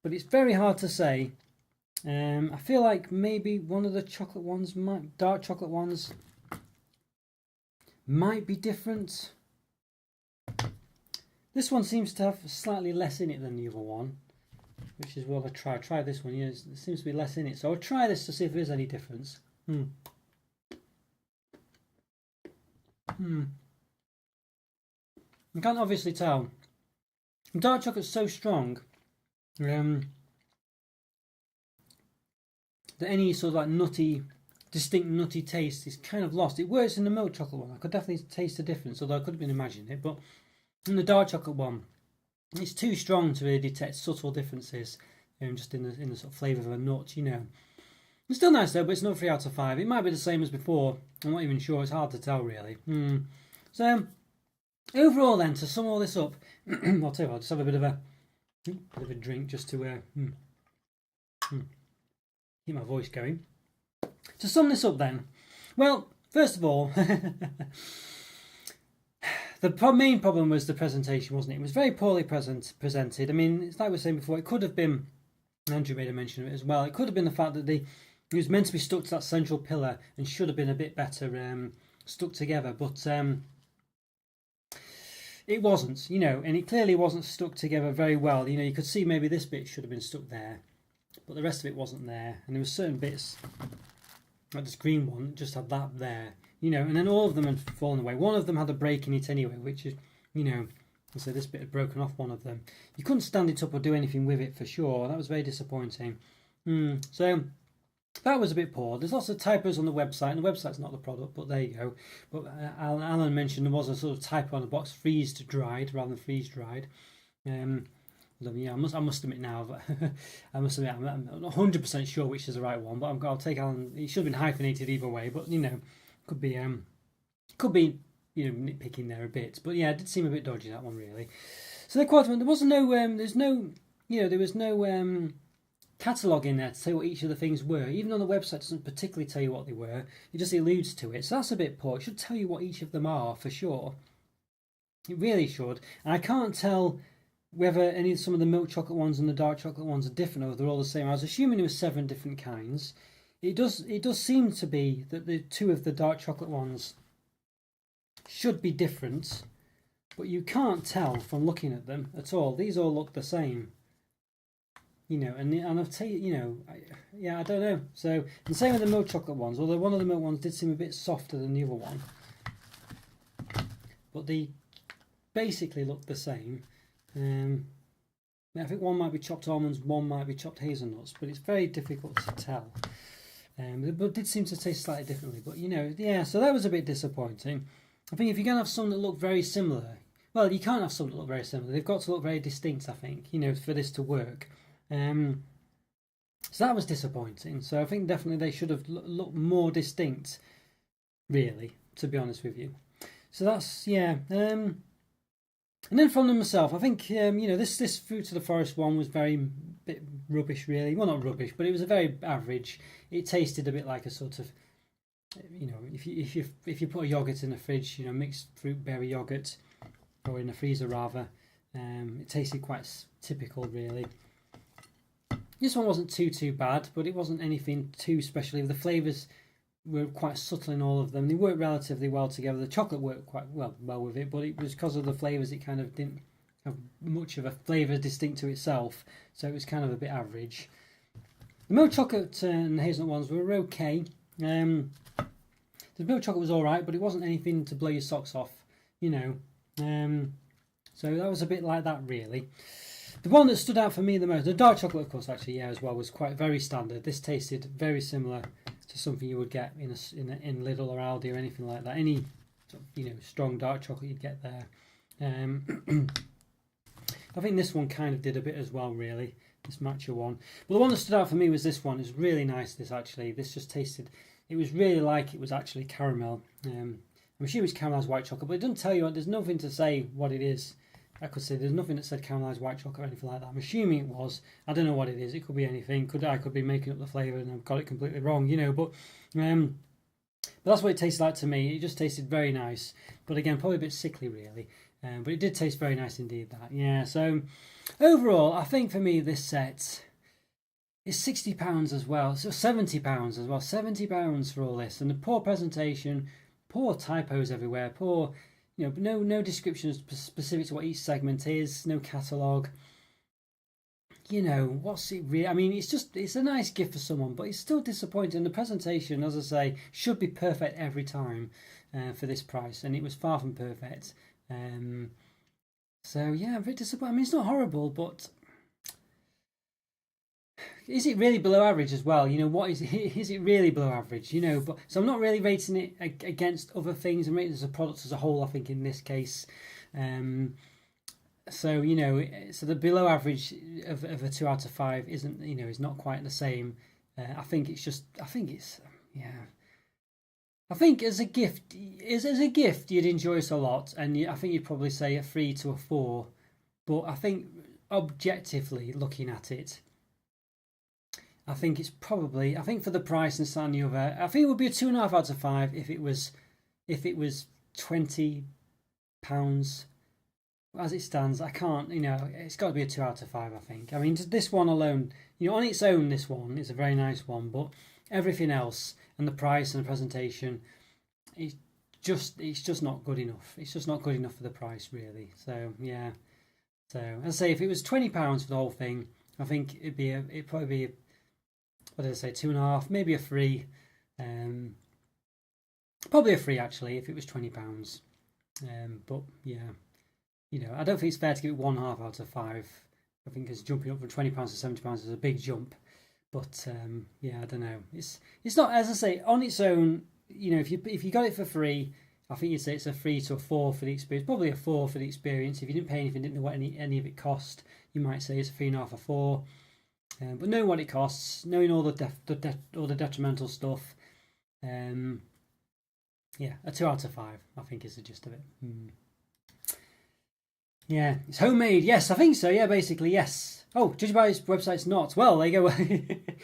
Speaker 1: but it's very hard to say. I feel like maybe one of the chocolate ones, dark chocolate ones, might be different. This one seems to have slightly less in it than the other one, which is what I'll try. Try this one. Yeah, there seems to be less in it, so I'll try this to see if there is any difference. You can't obviously tell. Dark chocolate's so strong that any sort of like nutty, distinct nutty taste is kind of lost. It works in the milk chocolate one. I could definitely taste the difference, although I could have been imagining it. But in the dark chocolate one, it's too strong to really detect subtle differences. Just in the sort of flavour of a nut, you know. It's still nice though, but it's not 3 out of 5. It might be the same as before. I'm not even sure. It's hard to tell really. So overall, then, to sum all this up, I'll tell you what, I'll just have a bit of a drink just to keep my voice going. To sum this up, then, well, first of all, the main problem was the presentation, wasn't it? It was very poorly presented. I mean, it's like we were saying before, it could have been, Andrew made a mention of it as well, it could have been the fact that it was meant to be stuck to that central pillar and should have been a bit better stuck together, but it wasn't, you know, and it clearly wasn't stuck together very well. You know, you could see maybe this bit should have been stuck there, but the rest of it wasn't there, and there were certain bits, like this green one, just had that there, you know, and then all of them had fallen away. One of them had a break in it anyway, which is, you know, so this bit had broken off one of them. You couldn't stand it up or do anything with it for sure. That was very disappointing. So that was a bit poor. There's lots of typos on the website, and the website's not the product, but there you go. But Alan mentioned there was a sort of typo on the box, freeze dried rather than freeze dried. Yeah, I must admit now, I must admit I'm not 100% sure which is the right one, but I'll take Alan. It should have been hyphenated either way, but you know, could be you know, nitpicking there a bit. But yeah, it did seem a bit dodgy, that one really. So there was no catalogue in there to say what each of the things were. Even on the website, it doesn't particularly tell you what they were. It just alludes to it. So that's a bit poor. It should tell you what each of them are for sure. It really should. And I can't tell whether some of the milk chocolate ones and the dark chocolate ones are different or they're all the same. I was assuming there were 7 different kinds. It does seem to be that the 2 of the dark chocolate ones should be different, but you can't tell from looking at them at all. These all look the same. You know, and I'll tell you, you know, I don't know. So, the same with the milk chocolate ones, although one of the milk ones did seem a bit softer than the other one. But they basically look the same. I think one might be chopped almonds, one might be chopped hazelnuts, but it's very difficult to tell. But it did seem to taste slightly differently. But, you know, yeah, so that was a bit disappointing. I think if you're going to have some that look very similar, well, you can't have some that look very similar. They've got to look very distinct, I think, you know, for this to work. So that was disappointing. So I think definitely they should have looked more distinct, really, to be honest with you. So that's, yeah. And then from them myself, I think, you know, this Fruit of the Forest one was very bit rubbish, really. Well, not rubbish, but it was a very average. It tasted a bit like a sort of, you know, if you put a yogurt in the fridge, you know, mixed fruit berry yogurt, or in the freezer rather, it tasted quite typical, really. This one wasn't too bad, but it wasn't anything too special. The flavours were quite subtle in all of them. They worked relatively well together. The chocolate worked quite well with it, but it was because of the flavours. It kind of didn't have much of a flavour distinct to itself, so it was kind of a bit average. The milk chocolate and hazelnut ones were okay. The milk chocolate was all right, but it wasn't anything to blow your socks off, you know. So that was a bit like that, really. The one that stood out for me the most, the dark chocolate, of course, actually, yeah, as well, was quite very standard. This tasted very similar to something you would get in Lidl or Aldi or anything like that. Any, you know, strong dark chocolate you'd get there. I think this one kind of did a bit as well, really. This matcha one. But the one that stood out for me was this one. It's really nice. This just tasted it was really like it was actually caramel. I'm assuming it's caramelised white chocolate, but it doesn't tell you. There's nothing to say what it is. I could say there's nothing that said caramelised white chocolate or anything like that. I'm assuming it was. I don't know what it is. It could be anything. I could be making up the flavour and I've got it completely wrong, you know. But that's what it tasted like to me. It just tasted very nice, but again, probably a bit sickly, really. But it did taste very nice indeed. That, yeah. So overall, I think for me this set is £60 as well. So £70 as well. £70 for all this, and the poor presentation, poor typos everywhere, poor. You know, no descriptions specific to what each segment is, no catalogue. You know, what's it really? I mean, it's a nice gift for someone, but it's still disappointing. The presentation, as I say, should be perfect every time for this price, and it was far from perfect. So yeah, I'm very disappointed. I mean, it's not horrible, but is it really below average as well? You know, what is it? Is it really below average? You know, but so I'm not really rating it against other things. I'm rating it as a product as a whole. I think in this case, so you know, so the below average of a 2 out of 5 isn't, you know, is not quite the same. I think it's yeah. I think as a gift, you'd enjoy it a lot, and I think you'd probably say a 3 to a 4. But I think objectively looking at it, I think it's probably, I think for the price and standing over, I think it would be a 2.5 out of 5 if it was £20. As it stands, I can't, you know, it's got to be a 2 out of 5, I think. I mean, this one alone, you know, on its own, this one is a very nice one, but everything else and the price and the presentation, it's just not good enough. It's just not good enough for the price, really. So yeah. So as I say, if it was £20 for the whole thing, I think it'd probably be, what did I say, 2.5, maybe a 3. Probably a 3 actually, if it was £20. But yeah, you know, I don't think it's fair to give it 1.5 out of 5. I think it's jumping up from £20 to £70 is a big jump. But yeah, I don't know. It's not, as I say, on its own. You know, if you got it for free, I think you'd say it's a 3 to a 4 for the experience. Probably a 4 for the experience. If you didn't pay anything, didn't know what any of it cost, you might say it's a 3.5 or 4. But knowing what it costs, knowing all the detrimental stuff, yeah, a 2 out of 5, I think is the gist of it. Yeah, it's homemade. Yes, I think so. Yeah, basically, yes. Oh, judging by his website's not. Well, there you go.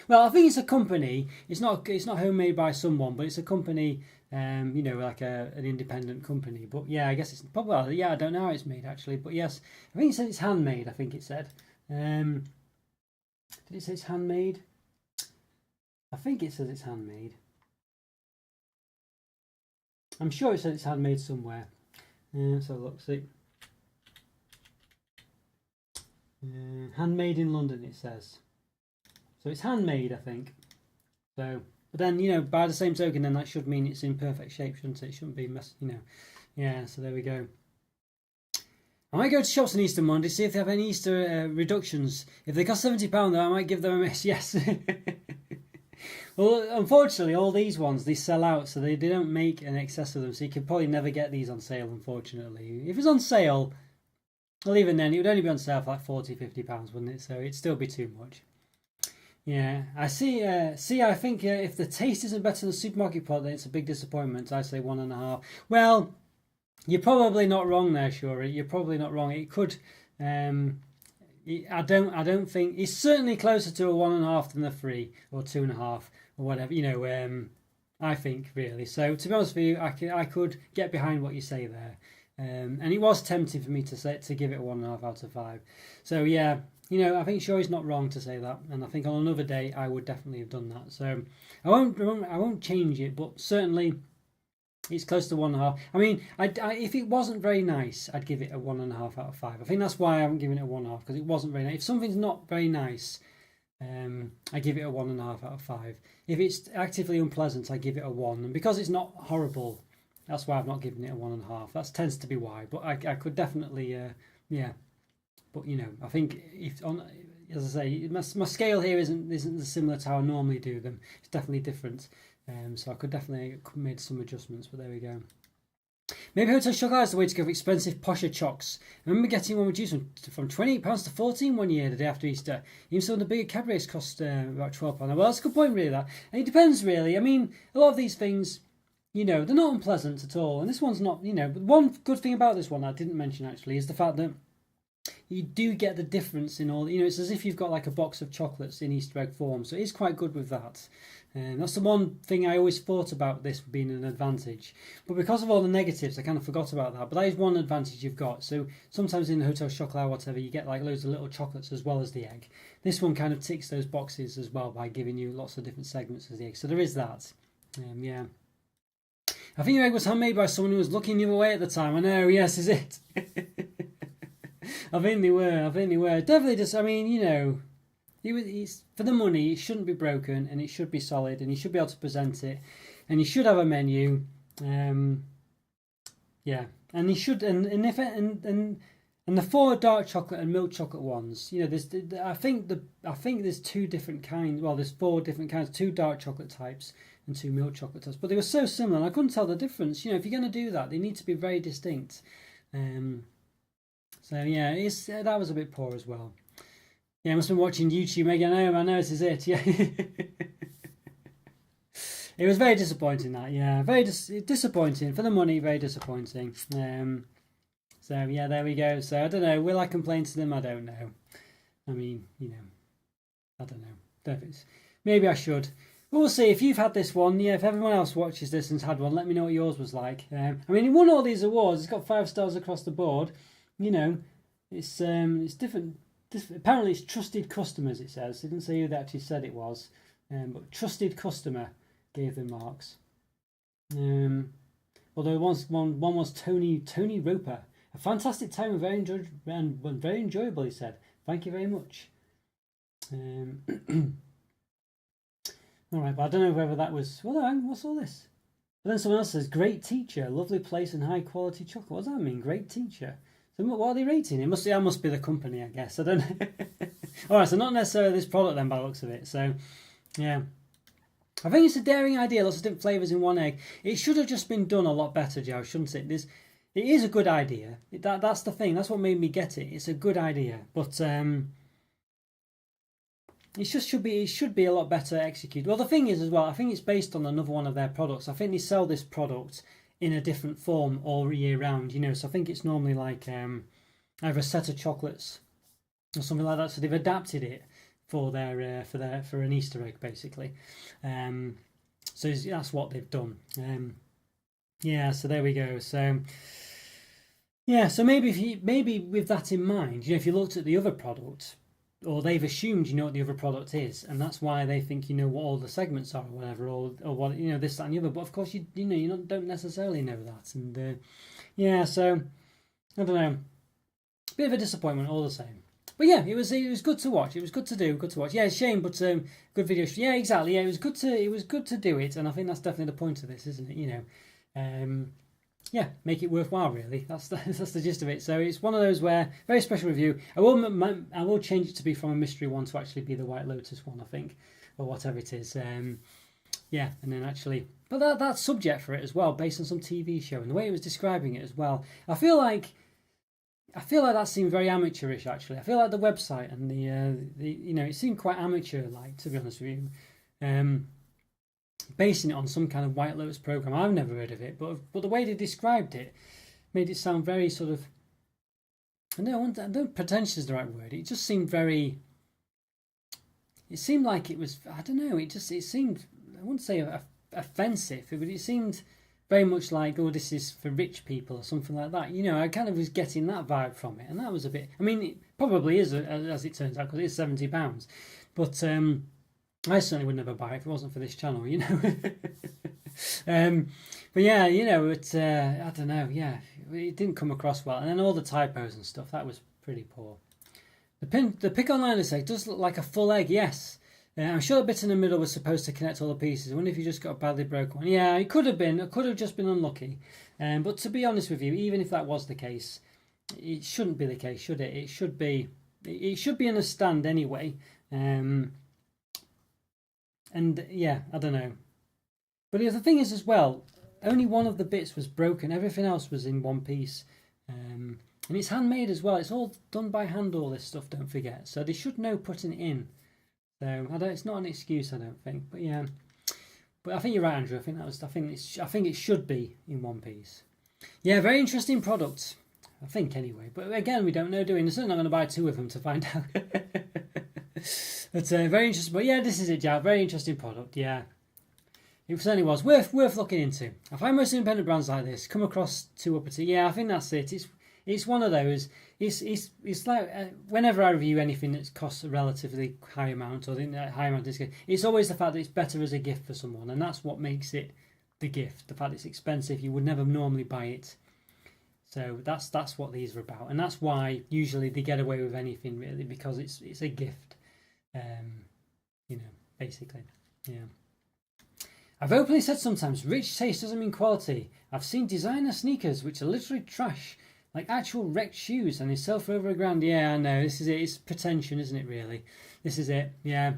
Speaker 1: Well, I think it's a company. It's not homemade by someone, but it's a company. You know, like an independent company. But yeah, I guess it's probably. Well, yeah, I don't know how it's made actually, but yes, I think it said it's handmade. I think it said. Did it say it's handmade? I think it says it's handmade. I'm sure it says it's handmade somewhere. Let's have a look. See. Handmade in London, it says. So it's handmade, I think. So, but then, you know, by the same token, then that should mean it's in perfect shape, shouldn't it? It shouldn't be mess, you know. Yeah. So there we go. I might go to shops on Easter Monday, see if they have any Easter reductions. If they cost £70, though, I might give them a miss. Yes. Well, unfortunately, all these ones, they sell out, so they don't make an excess of them. So you can probably never get these on sale, unfortunately. If it's on sale, well, even then, it would only be on sale for like £40-50, wouldn't it? So it'd still be too much. Yeah, I see. I think if the taste isn't better than the supermarket product, then it's a big disappointment. I say 1.5. Well, you're probably not wrong there, Shuri. You're probably not wrong. It could. I don't think it's certainly closer to a 1.5 than a 3 or 2.5 or whatever. You know, I think really. So to be honest with you, I could get behind what you say there. And it was tempting for me to give it a 1.5 out of 5. So yeah, you know, I think Shuri's not wrong to say that, and I think on another day I would definitely have done that. So I won't change it, but certainly it's close to 1.5. I mean, if it wasn't very nice, I'd give it a 1.5 out of 5. I think that's why I haven't given it a 1.5, because it wasn't very nice. If something's not very nice, I give it a 1.5 out of 5. If it's actively unpleasant, I give it a 1, and because it's not horrible, that's why I've not given it a 1.5. That tends to be why. But I could definitely, yeah. But you know, I think as I say, my scale here isn't similar to how I normally do them. It's definitely different. So I could definitely have made some adjustments. But there we go. Maybe Hotel Chocolate is the way to go for expensive posher chocks. I remember getting one reduced from £28 to £14 one year, the day after Easter. Even some of the bigger Cadburys cost about £12. Well, that's a good point, really, that. And it depends, really. I mean, a lot of these things, you know, they're not unpleasant at all. And this one's not, you know. But one good thing about this one I didn't mention, actually, is the fact that you do get the difference in all, you know, it's as if you've got like a box of chocolates in Easter egg form. So it is quite good with that. And that's the one thing I always thought about this being an advantage. But because of all the negatives, I kind of forgot about that. But that is one advantage you've got. So sometimes in the Hotel Chocolat or whatever, you get like loads of little chocolates as well as the egg. This one kind of ticks those boxes as well by giving you lots of different segments of the egg. So there is that. Yeah. I think your egg was handmade by someone who was looking the other way at the time. I know, yes, is it? I think they were. Definitely just, I mean, you know, he's for the money, it shouldn't be broken and it should be solid and you should be able to present it and you should have a menu. Yeah. And he should, and the 4 dark chocolate and milk chocolate ones, you know, I think there's 2 different kinds. Well, there's 4 different kinds, 2 dark chocolate types and 2 milk chocolate types. But they were so similar, and I couldn't tell the difference. You know, if you're going to do that, they need to be very distinct. So yeah, that was a bit poor as well. Yeah, I must have been watching YouTube. Megan, I know this is it. Yeah. It was very disappointing, that. Yeah, very disappointing. For the money, very disappointing. So yeah, there we go. So I don't know. Will I complain to them? I don't know. I mean, you know, I don't know. Maybe I should. But we'll see. If you've had this one, yeah, if everyone else watches this and's had one, let me know what yours was like. I mean, it won all these awards. It's got 5 stars across the board. You know, it's different. Apparently, it's trusted customers. It says. It didn't say who they actually said it was, but trusted customer gave them marks. Although one was Tony Roper. A fantastic time and very enjoyable. He said, "Thank you very much." All right, but I don't know whether that was. Well, what's all this? But then someone else says, "Great teacher, lovely place, and high quality chocolate." What does that mean? Great teacher. So what are they rating? That must be the company, I guess. I don't know. All right, so not necessarily this product then, by the looks of it. So, yeah. I think it's a daring idea. Lots of different flavours in one egg. It should have just been done a lot better, Joe, shouldn't it? It is a good idea. That's the thing. That's what made me get it. It's a good idea, but it should be a lot better executed. Well, the thing is as well, I think it's based on another one of their products. I think they sell this product in a different form all year round, you know. So I think it's normally like either a set of chocolates or something like that. So they've adapted it for an Easter egg, basically. So that's what they've done. Yeah. So there we go. So yeah. So maybe with that in mind, you know, if you looked at the other product, or they've assumed you know what the other product is, and that's why they think you know what all the segments are, or whatever, or what, you know, this, that, and the other. But of course, you don't necessarily know that, and yeah. So I don't know, bit of a disappointment all the same. But yeah, it was good to watch. It was good to watch. Yeah, shame, but good video. Yeah, exactly. Yeah, it was good to do it, and I think that's definitely the point of this, isn't it? You know, yeah, make it worthwhile. Really, that's the gist of it. So it's one of those where very special review. I will change it to be from a mystery one to actually be the White Lotus one, I think, or whatever it is. Yeah, and then actually, but that's subject for it as well, based on some TV show and the way it was describing it as well. I feel like that seemed very amateurish. Actually, I feel like the website and the you know, it seemed quite amateur-like, to be honest with you. Basing it on some kind of White Lotus program. I've never heard of it, but the way they described it made it sound very sort of, I don't pretentious is the right word. It just seemed very. It seemed like it was, I don't know. It seemed, I wouldn't say offensive, but it seemed very much like, oh, this is for rich people or something like that. You know, I kind of was getting that vibe from it, and that was a bit. I mean, it probably is, as it turns out, because it's £70, but. I certainly would never buy it if it wasn't for this channel, you know. But yeah, you know, I don't know, yeah, it didn't come across well. And then all the typos and stuff, that was pretty poor. The pick online says, does look like a full egg, yes. I'm sure the bit in the middle was supposed to connect all the pieces. I wonder if you just got a badly broken one. Yeah, it could have been. It could have just been unlucky. But to be honest with you, even if that was the case, it shouldn't be the case, should it? It should be in a stand anyway. And yeah, I don't know. But the thing is as well, only one of the bits was broken. Everything else was in one piece. And it's handmade as well. It's all done by hand, all this stuff, don't forget. So they should know putting it in. So it's not an excuse, I don't think. But yeah. But I think you're right, Andrew. I think it should be in one piece. Yeah, very interesting product. I think anyway. But again, we don't know, do we? I'm certainly not going to buy 2 of them to find out. But very interesting. But yeah, this is it, Jack. Very interesting product. Yeah. It certainly was worth looking into. I find most independent brands like this come across too uppity. Yeah, I think that's it. It's one of those. It's like whenever I review anything that costs a relatively high amount or high amount of discount, it's always the fact that it's better as a gift for someone, and that's what makes it the gift. The fact it's expensive, you would never normally buy it. So that's what these are about, and that's why usually they get away with anything really, because it's a gift. Basically, yeah. I've openly said sometimes, rich taste doesn't mean quality. I've seen designer sneakers which are literally trash, like actual wrecked shoes, and they sell for over £1,000. Yeah, I know, this is it. It's pretension, isn't it, really? This is it, yeah.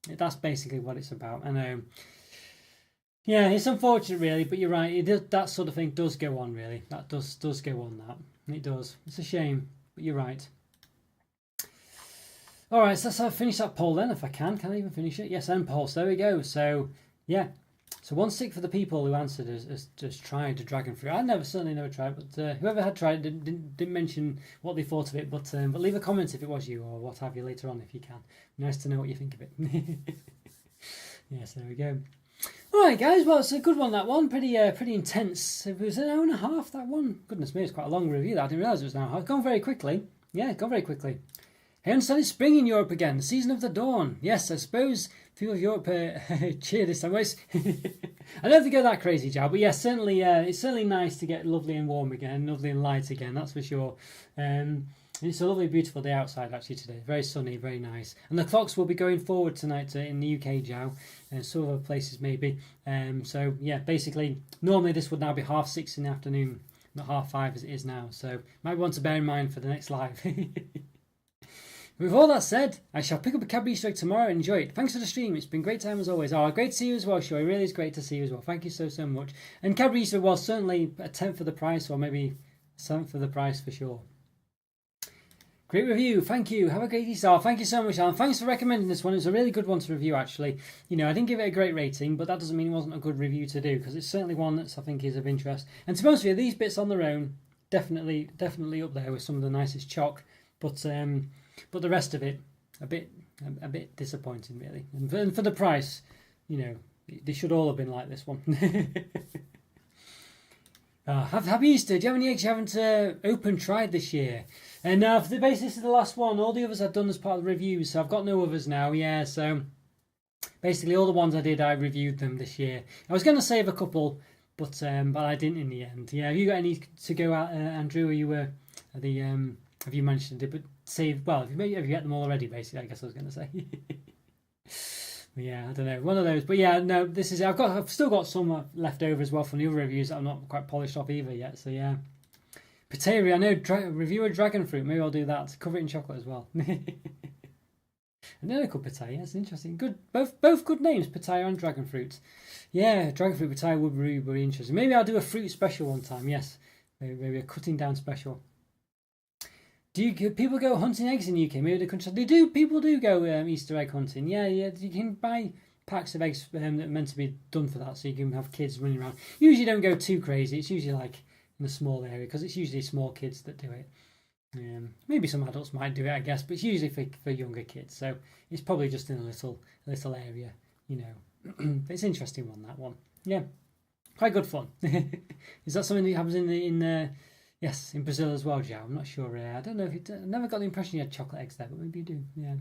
Speaker 1: That's basically what it's about, I know. Yeah, it's unfortunate, really, but you're right. That sort of thing does go on, really. That does go on, that. It does. It's a shame, but you're right. All right, so let's finish that poll then, if I can. Can I even finish it? Yes, end poll. So there we go. So, yeah. So 1 stick for the people who answered as tried the dragon fruit. I certainly never tried, but whoever had tried didn't mention what they thought of it. But leave a comment if it was you or what have you later on if you can. Nice to know what you think of it. Yes, there we go. All right, guys. Well, it's a good one, that one. Pretty intense. It was an hour and a half, that one. Goodness me, it's quite a long review. I didn't realise it was an hour and a half. Gone very quickly. Yeah, it's gone very quickly. I understand it's spring in Europe again, the season of the dawn. Yes, I suppose people of Europe cheer this time. I don't think they're that crazy, Joe, but yes, certainly, it's certainly nice to get lovely and warm again, lovely and light again, that's for sure. It's a lovely, beautiful day outside actually today. Very sunny, very nice. And the clocks will be going forward tonight in the UK, Joe, and some other places maybe. So, yeah, basically, normally this would now be 6:30 in the afternoon, not 5:30 as it is now. So, might want to bear in mind for the next live. With all that said, I shall pick up a Cadbury Easter egg tomorrow and enjoy it. Thanks for the stream. It's been a great time as always. Oh, great to see you as well, Shoy. It really is great to see you as well. Thank you so much. And Cadbury Easter was certainly a 10th of the price, or maybe 7th of the price for sure. Great review. Thank you. Have a great Easter. Oh, thank you so much, Alan. Thanks for recommending this one. It was a really good one to review, actually. I didn't give it a great rating, but that doesn't mean it wasn't a good review to do, because it's certainly one that I think is of interest. And to be honest with you, these bits on their own, definitely up there with some of the nicest choc. But the rest of it, a bit disappointing, really. And for the price, they should all have been like this one. Happy Easter. Do you have any eggs you haven't tried this year? And now, for the basis of the last one, all the others I've done as part of the reviews, so I've got no others now. Yeah, so basically all the ones I did, I reviewed them this year. I was going to save a couple, but I didn't in the end. Yeah, have you got any to go out, Andrew? Are you have you mentioned it? But save, well, have you get them all already, basically, I guess I was going to say. But yeah, I don't know, one of those. But yeah, no, this is, I've still got some left over as well from the other reviews that I'm not quite polished off either yet, so yeah. Pateria, I know, review a dragon fruit, maybe I'll do that, cover it in chocolate as well. Another called Pattaya, that's interesting. Good, both good names, Pattaya and dragon fruit. Yeah, dragon fruit Pattaya would be really interesting. Maybe I'll do a fruit special one time, yes. Maybe a cutting down special. Do people go hunting eggs in the UK? Maybe the country. They do. People do go Easter egg hunting. Yeah. You can buy packs of eggs that are meant to be done for that, so you can have kids running around. Usually, don't go too crazy. It's usually like in a small area because it's usually small kids that do it. Maybe some adults might do it, I guess, but it's usually for younger kids. So it's probably just in a little area, It's an interesting one, that one. Yeah, quite good fun. Is that something that happens in Yes, in Brazil as well, Joe. I'm not sure. I don't know if I never got the impression you had chocolate eggs there, but maybe you do. Yeah.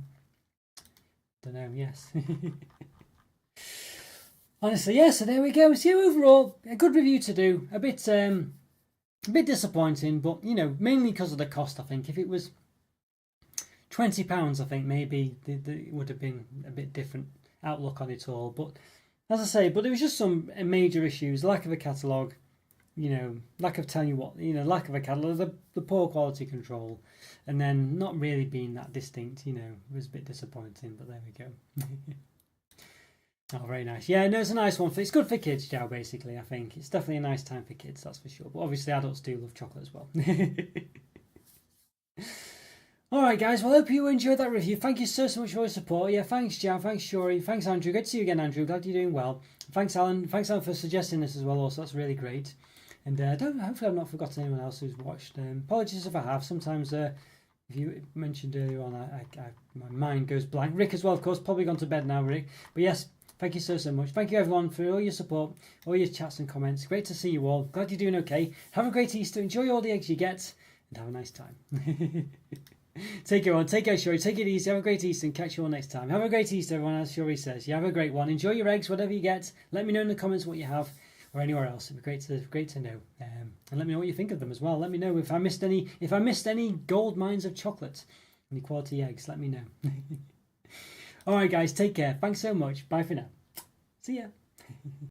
Speaker 1: Don't know. Yes. Honestly, yeah. So there we go. So overall, a good review to do. A bit disappointing, but mainly because of the cost. I think if it was £20, I think maybe it would have been a bit different outlook on it all. But as I say, there was just some major issues: lack of a catalogue. Lack of telling you what, lack of a catalogue, the poor quality control, and then not really being that distinct, it was a bit disappointing, but there we go. Oh, very nice. Yeah, no, it's a nice one. It's good for kids, Joe, basically, I think. It's definitely a nice time for kids, that's for sure. But obviously adults do love chocolate as well. Alright guys, well I hope you enjoyed that review. Thank you so much for your support. Yeah, thanks Joe, thanks Shori, thanks Andrew. Good to see you again, Andrew. Glad you're doing well. Thanks Alan for suggesting this as well also. That's really great. And hopefully I've not forgotten anyone else who's watched. Apologies if I have. Sometimes if you mentioned earlier on, my mind goes blank. Rick as well, of course, probably gone to bed now, Rick. But yes, thank you so much. Thank you everyone for all your support, all your chats and comments. Great to see you all. Glad you're doing okay. Have a great Easter. Enjoy all the eggs you get and have a nice time. Take care, everyone. Take care, Shuri. Take it easy. Have a great Easter and catch you all next time. Have a great Easter, everyone, as Shuri says. You have a great one. Enjoy your eggs, whatever you get. Let me know in the comments what you have or anywhere else. It'd be great to know. And let me know what you think of them as well. Let me know if I missed any gold mines of chocolate, any quality eggs. Let me know. All right, guys. Take care. Thanks so much. Bye for now. See ya.